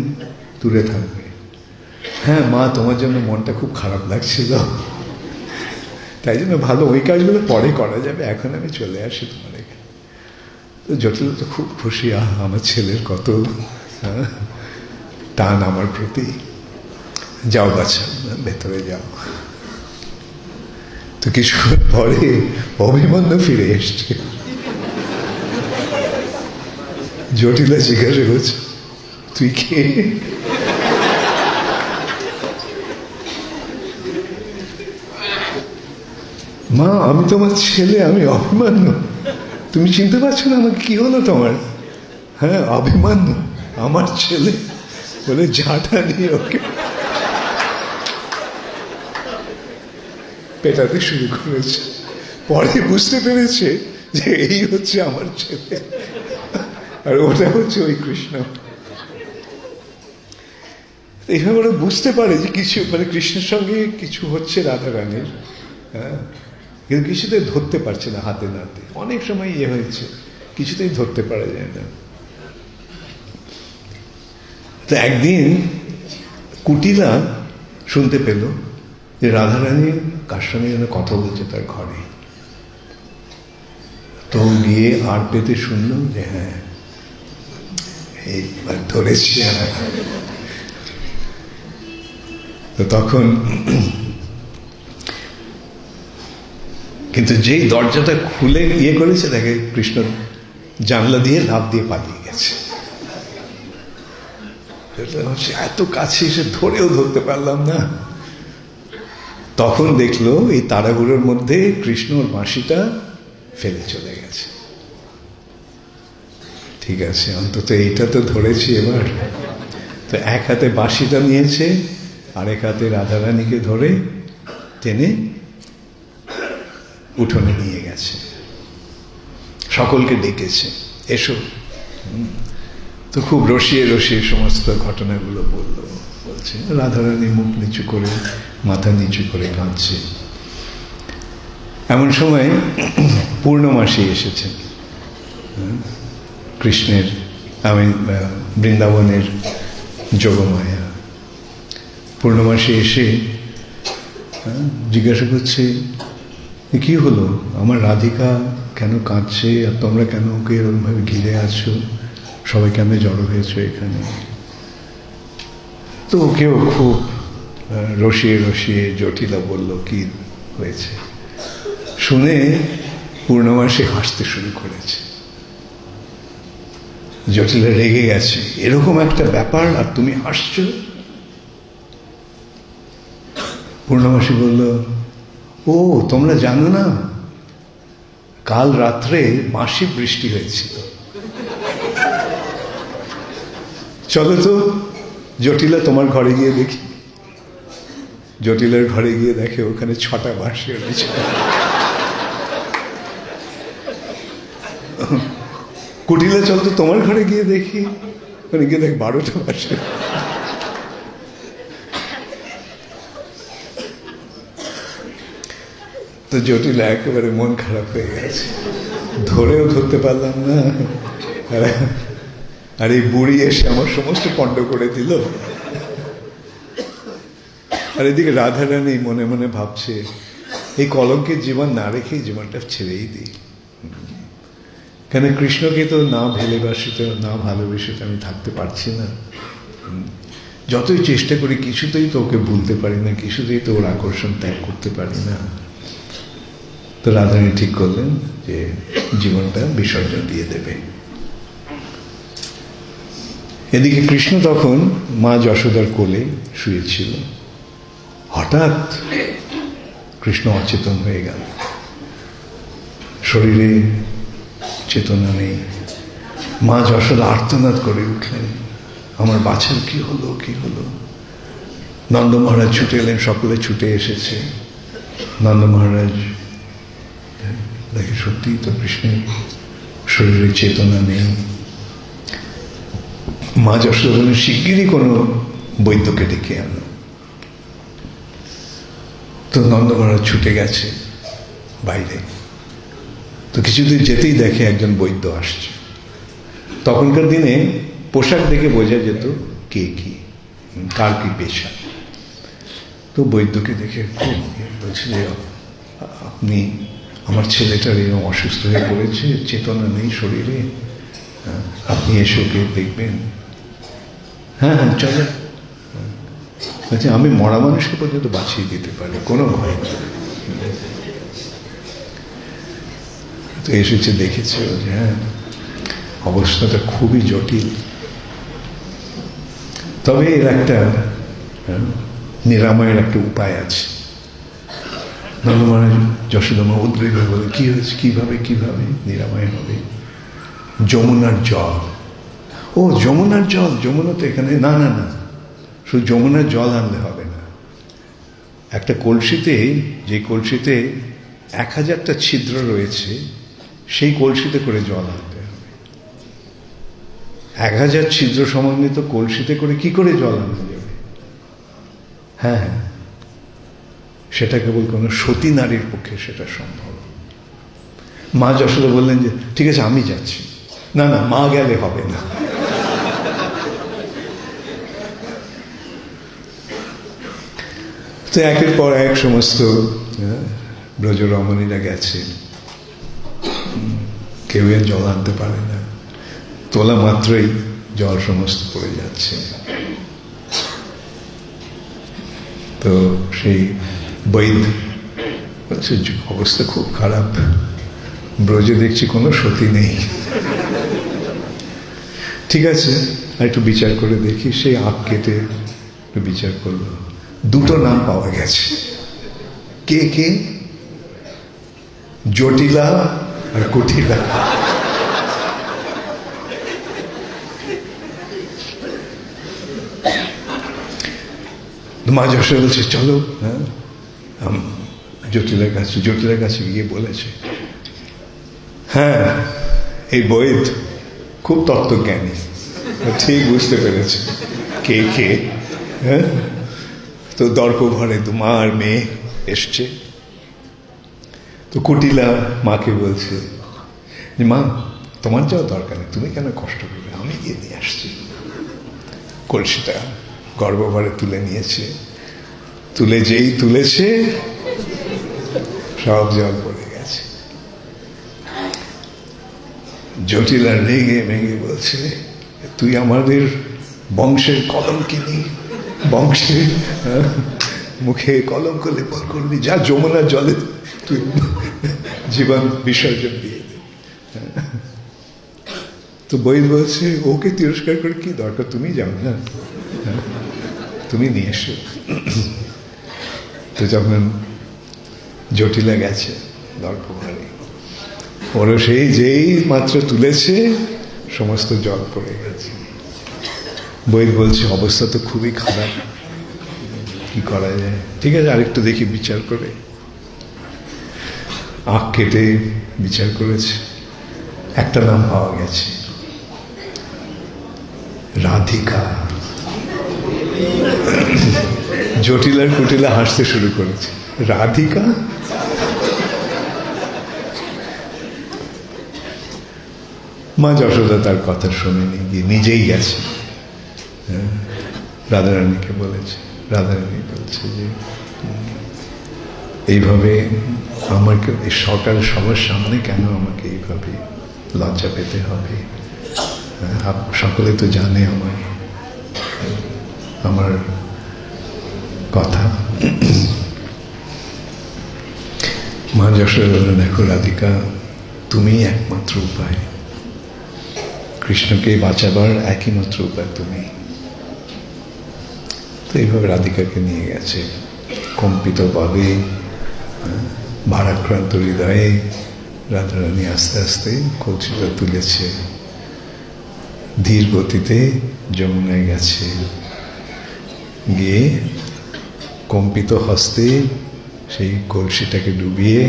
দূরে থাকবে। হ্যাঁ মা, তোমার জন্য মনটা খুব খারাপ লাগছিল, তাই জন্য ভালো, ওই কাজগুলো পরে করা যাবে, এখন আমি চলে আসি তোমার এখানে। তো জটিলা তো খুব খুশি, আমার ছেলের কত টান আমার প্রতি, যাও বাচ্চা, ভেতরে যাও। তো কিছুক্ষণ পরে অভিমন্যু ফিরে এসছে। জটিলা জিজ্ঞাসা করছে, তুই কে? মা, আমি তোমার ছেলে, আমি অভিমন্যু, তুমি চিনতে পারছো না আমাকে? কি হলো তোমার? হ্যাঁ অভিমন্যু আমার ছেলে, বলে ঝাঁটা নিয়ে ওকে পেটাতে শুরু করেছে। পরে বুঝতে পেরেছে যে এই হচ্ছে আমার ছেলে, আর ওটা হচ্ছে ওই কৃষ্ণ। এইভাবে ওরা বুঝতে পারে যে কিছু, মানে কৃষ্ণের সঙ্গে কিছু হচ্ছে রাধারানীর, হ্যাঁ, কিন্তু কিছুতেই ধরতে পারছে না হাতে নাতে। অনেক সময় ইয়ে হয়েছে, কিছুতেই ধরতে পারা যায় না। তো একদিন কুটিলা শুনতে পেল যে রাধারানী কার সঙ্গে যেন কথা বলছে তার ঘরে। তো গিয়ে আর পেতে শুনল যে হ্যাঁ, এইবার ধরেছি। তো তখন কিন্তু যেই দরজাটা খুলে ইয়ে করেছে, দেখে কৃষ্ণ জানলা দিয়ে লাফ দিয়ে পালিয়ে গেছে। এত কাছে এসে ধরেও ধরতে পারলাম না। তখন দেখলো এই তাড়াহুড়োর মধ্যে কৃষ্ণ ওর বাঁশিটা ফেলে চলে গেছে। ঠিক আছে, অন্তত এইটা তো ধরেছি এবার। তো এক হাতে বাঁশিটা নিয়েছে, আরেক হাতে রাধারানীকে ধরে টেনে উঠোনে নিয়ে গেছে, সকলকে ডেকেছে, এসো। তো খুব রসিয়ে রসিয়ে সমস্ত ঘটনাগুলো বলছে। রাধারানী মুখ নিচু করে, মাথা নিচু করে কাঁদছে। এমন সময় পূর্ণমাসী এসেছেন, কৃষ্ণের, বৃন্দাবনের যোগমায়া। পূর্ণমাসী এসে জিজ্ঞাসা করছে, কি হলো, আমার রাধিকা কেন কাঁদছে, আর তোমরা কেন ওকে এরকমভাবে ঘিরে আছো, সবাই কেন জড়ো হয়েছো এখানে? তো ওকেও খুব রসিয়ে রসিয়ে জটিলা বলল কি হয়েছে। শুনে পূর্ণমাসী হাসতে শুরু করেছে। জটিলা রেগে গেছে, এরকম একটা ব্যাপার আর তুমি হাসছো। পূর্ণমাসী বলল, ও তোমরা জানো না, কাল রাত্রে মাসি বৃষ্টি হয়েছিল। চলো তো জটিলা তোমার ঘরে গিয়ে দেখি। জটিলার ঘরে গিয়ে দেখে ওখানে 6টা বাঁশি রয়েছে। কুটিলা, চল তো তোমার ঘরে গিয়ে দেখি। ওখানে গিয়ে দেখ 12টা বাঁশি। তো জটিলা একেবারে মন খারাপ হয়ে গেছে, ধরেও ধরতে পারলাম না, আর এই বুড়ি এসে আমার সমস্ত পণ্ড করে দিল। আর এদিকে রাধারানী মনে মনে ভাবছে, এই কলঙ্কের জীবন না রেখে জীবনটা ছেড়েই দিই। কেন কৃষ্ণকে তো না ভালোবাসিতে, না ভালোবেসে আমি থাকতে পারছি না। যতই চেষ্টা করি কিছুতেই তো ওকে ভুলতে পারি না, কিছুতেই তো ওর আকর্ষণ ত্যাগ করতে পারি না। তো রাধারানী ঠিক করলেন যে জীবনটা বিসর্জন দিয়ে দেবে। এদিকে কৃষ্ণ তখন মা যশোদার কোলে শুয়েছিল। হঠাৎ কৃষ্ণ অচেতন হয়ে গেল, শরীরে চেতনা নেই। মা যশোদা আর্তনাদ করে উঠলেন, আমার বাছার কি হলো, কি হলো? নন্দ মহারাজ ছুটে এলেন, সকলে ছুটে এসেছে। নন্দ মহারাজ দেখে সত্যিই তো কৃষ্ণের শরীরে চেতনা নেই। মা যশোদা বলেন, শিগগিরই কোনো বৈদ্যকে ডেকে আনো। তো নন্দ মহারাজ ছুটে গেছে বাইরে। তো কিছুদিন যেতেই দেখে একজন বৈদ্য আসছে। তখনকার দিনে পোশাক দেখে বোঝা যেত কে কি, কার কি পেশা। তো বৈদ্যকে দেখে খুব বলছে যে, আপনি, আমার ছেলেটার এরকম অসুস্থ হয়ে পড়েছে, চেতনা নেই শরীরে, আপনি এসে ওকে দেখবেন। হ্যাঁ হ্যাঁ চলো। আচ্ছা, আমি মরা মানুষকে পর্যন্ত বাঁচিয়ে দিতে পারি, কোনো ভয় নেই। তো এসেছে, দেখেছে যে হ্যাঁ অবস্থাটা খুবই জটিল। তবে এর একটা নিরাময়ের একটা উপায় আছে। নন্দ মহারাজ যশোদা উদ্গ্রীব হয়ে বলে, কি হয়েছে, কিভাবে কিভাবে নিরাময় হবে? যমুনার জল। ও যমুনার জল, যমুনা তো এখানে, না না না, শুধু যমুনার জল আনলে হবে না। একটা কলসিতে, যে কলসিতে 1000টা ছিদ্র রয়েছে, সেই কলসিতে করে জল আনতে হবে। 1000 ছিদ্র সমন্বিত কলসিতে করে কি করে জল আনতে যাবে? হ্যাঁ হ্যাঁ, সেটা কেবল কোনো সতী নারীর পক্ষে সেটা সম্ভব। মা যশোদা বললেন যে ঠিক আছে আমি যাচ্ছি। না না, মা গেলে হবে না। তো একের পর এক সমস্ত ব্রজ রমণীরা গেছে, কেউ এর জল আনতে পারে না। তোলা মাত্রই জল সমস্ত পড়ে যাচ্ছে। তো সেই বৈদ্য বলছে, অবস্থা খুব খারাপ, ব্রজে দেখছি কোনো সতী নেই। ঠিক আছে, আর একটু বিচার করে দেখি। সেই আখ কেটে একটু বিচার করলো, 2টো নাম পাওয়া গেছে। কে কে? জটিলা আর কুটিলা। মা যশোদা বলছে চলো, হ্যাঁ জটিলার কাছে গিয়ে বলেছে, হ্যাঁ এই বৈদ খুব তত্ত্বজ্ঞানী, ঠিক বুঝতে পেরেছে কে কে। হ্যাঁ, তো দর্প ভরে তো মা আর মেয়ে এসছে। তো কুটিলা মাকে বলছে যে মা, তোমার যাওয়া দরকার নেই, তুমি কেন কষ্ট করবে, আমি গিয়ে নিয়ে আসছি। কলসিটা গর্ভভরে তুলে নিয়েছে, যেই তুলেছে সব জল পড়ে গেছে। জটিলা রেগে মেগে বলছে, তুই আমাদের বংশের কলঙ্কিনী, বংশের মুখে কলঙ্ক লেপন করলি, যা যমুনার জলে তুই জীবন বিসর্জন দিয়ে দে। তো বৈদ বলছে, ওকে তিরস্কার করে কি দরকার, তুমি যাও না, তুমি নিয়ে এসো। তো তো যখন জটিলা গেছে দর্পঘরে, ওরা সেই যেই মাত্র তুলেছে সমস্ত জল পড়ে গেছে। বই বলছে অবস্থা তো খুবই খারাপ, কি করা যায়? ঠিক আছে, আরেকটু দেখি বিচার করে। আখ কেটে বিচার করেছে, একটা নাম পাওয়া গেছে, রাধিকা। জটিলার কুটিলা হাসতে শুরু করেছে, রাধিকা? মা যশোদা তার কথা শোনেনি, গিয়ে নিজেই গেছে, রাধারানীকে বলেছে। রাধারানী বলছে যে এইভাবে আমাকে সকাল সবার সামনে কেন আমাকে এইভাবে লজ্জা পেতে হবে? সকলে তো জানে আমার কথা। মা যশোদা বললেন, দেখো রাধিকা, তুমি একমাত্র উপায়, কৃষ্ণকে বাঁচাবার একই মাত্র উপায় তুমি। তো এইভাবে রাধিকাকে নিয়ে গেছে, কম্পিত পাবে, ভারাক্রান্ত হৃদয়ে রাধারানী আস্তে আস্তে কলসিটা তুলেছে, ধীর গতিতে যমুনায় গেছে, গিয়ে কম্পিত হস্তে সেই কলসিটাকে ডুবিয়ে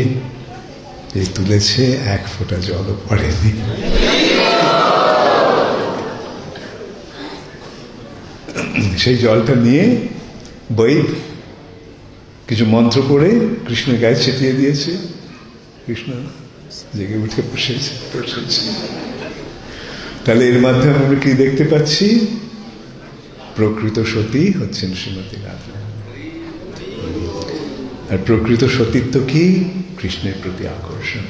যে তুলেছে, এক ফোঁটা জলও পড়েনি। সেই জলটা নিয়ে বৈদ কিছু মন্ত্র পড়ে কৃষ্ণের গায়ে ছিটিয়ে দিয়েছে। কৃষ্ণ জেগে উঠে বসেছে। তাহলে এর মাধ্যমে আমরা কি দেখতে পাচ্ছি? প্রকৃত সতী হচ্ছেন শ্রীমতী রাধা। আর প্রকৃত সতীত্ব কি? কৃষ্ণের প্রতি আকর্ষণ।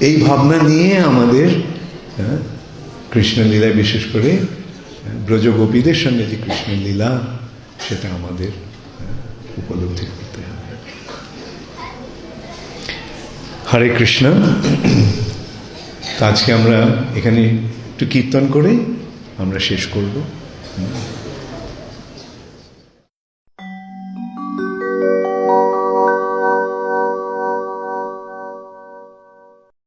এই ভাবনা নিয়ে আমাদের কৃষ্ণ লীলায়, বিশেষ করে ব্রজগোপীদের সঙ্গে যে কৃষ্ণের লীলা, সেটা আমাদের উপলব্ধি করতে হবে। হরে কৃষ্ণ। আজকে আমরা এখানে একটু কীর্তন করে আমরা শেষ করব।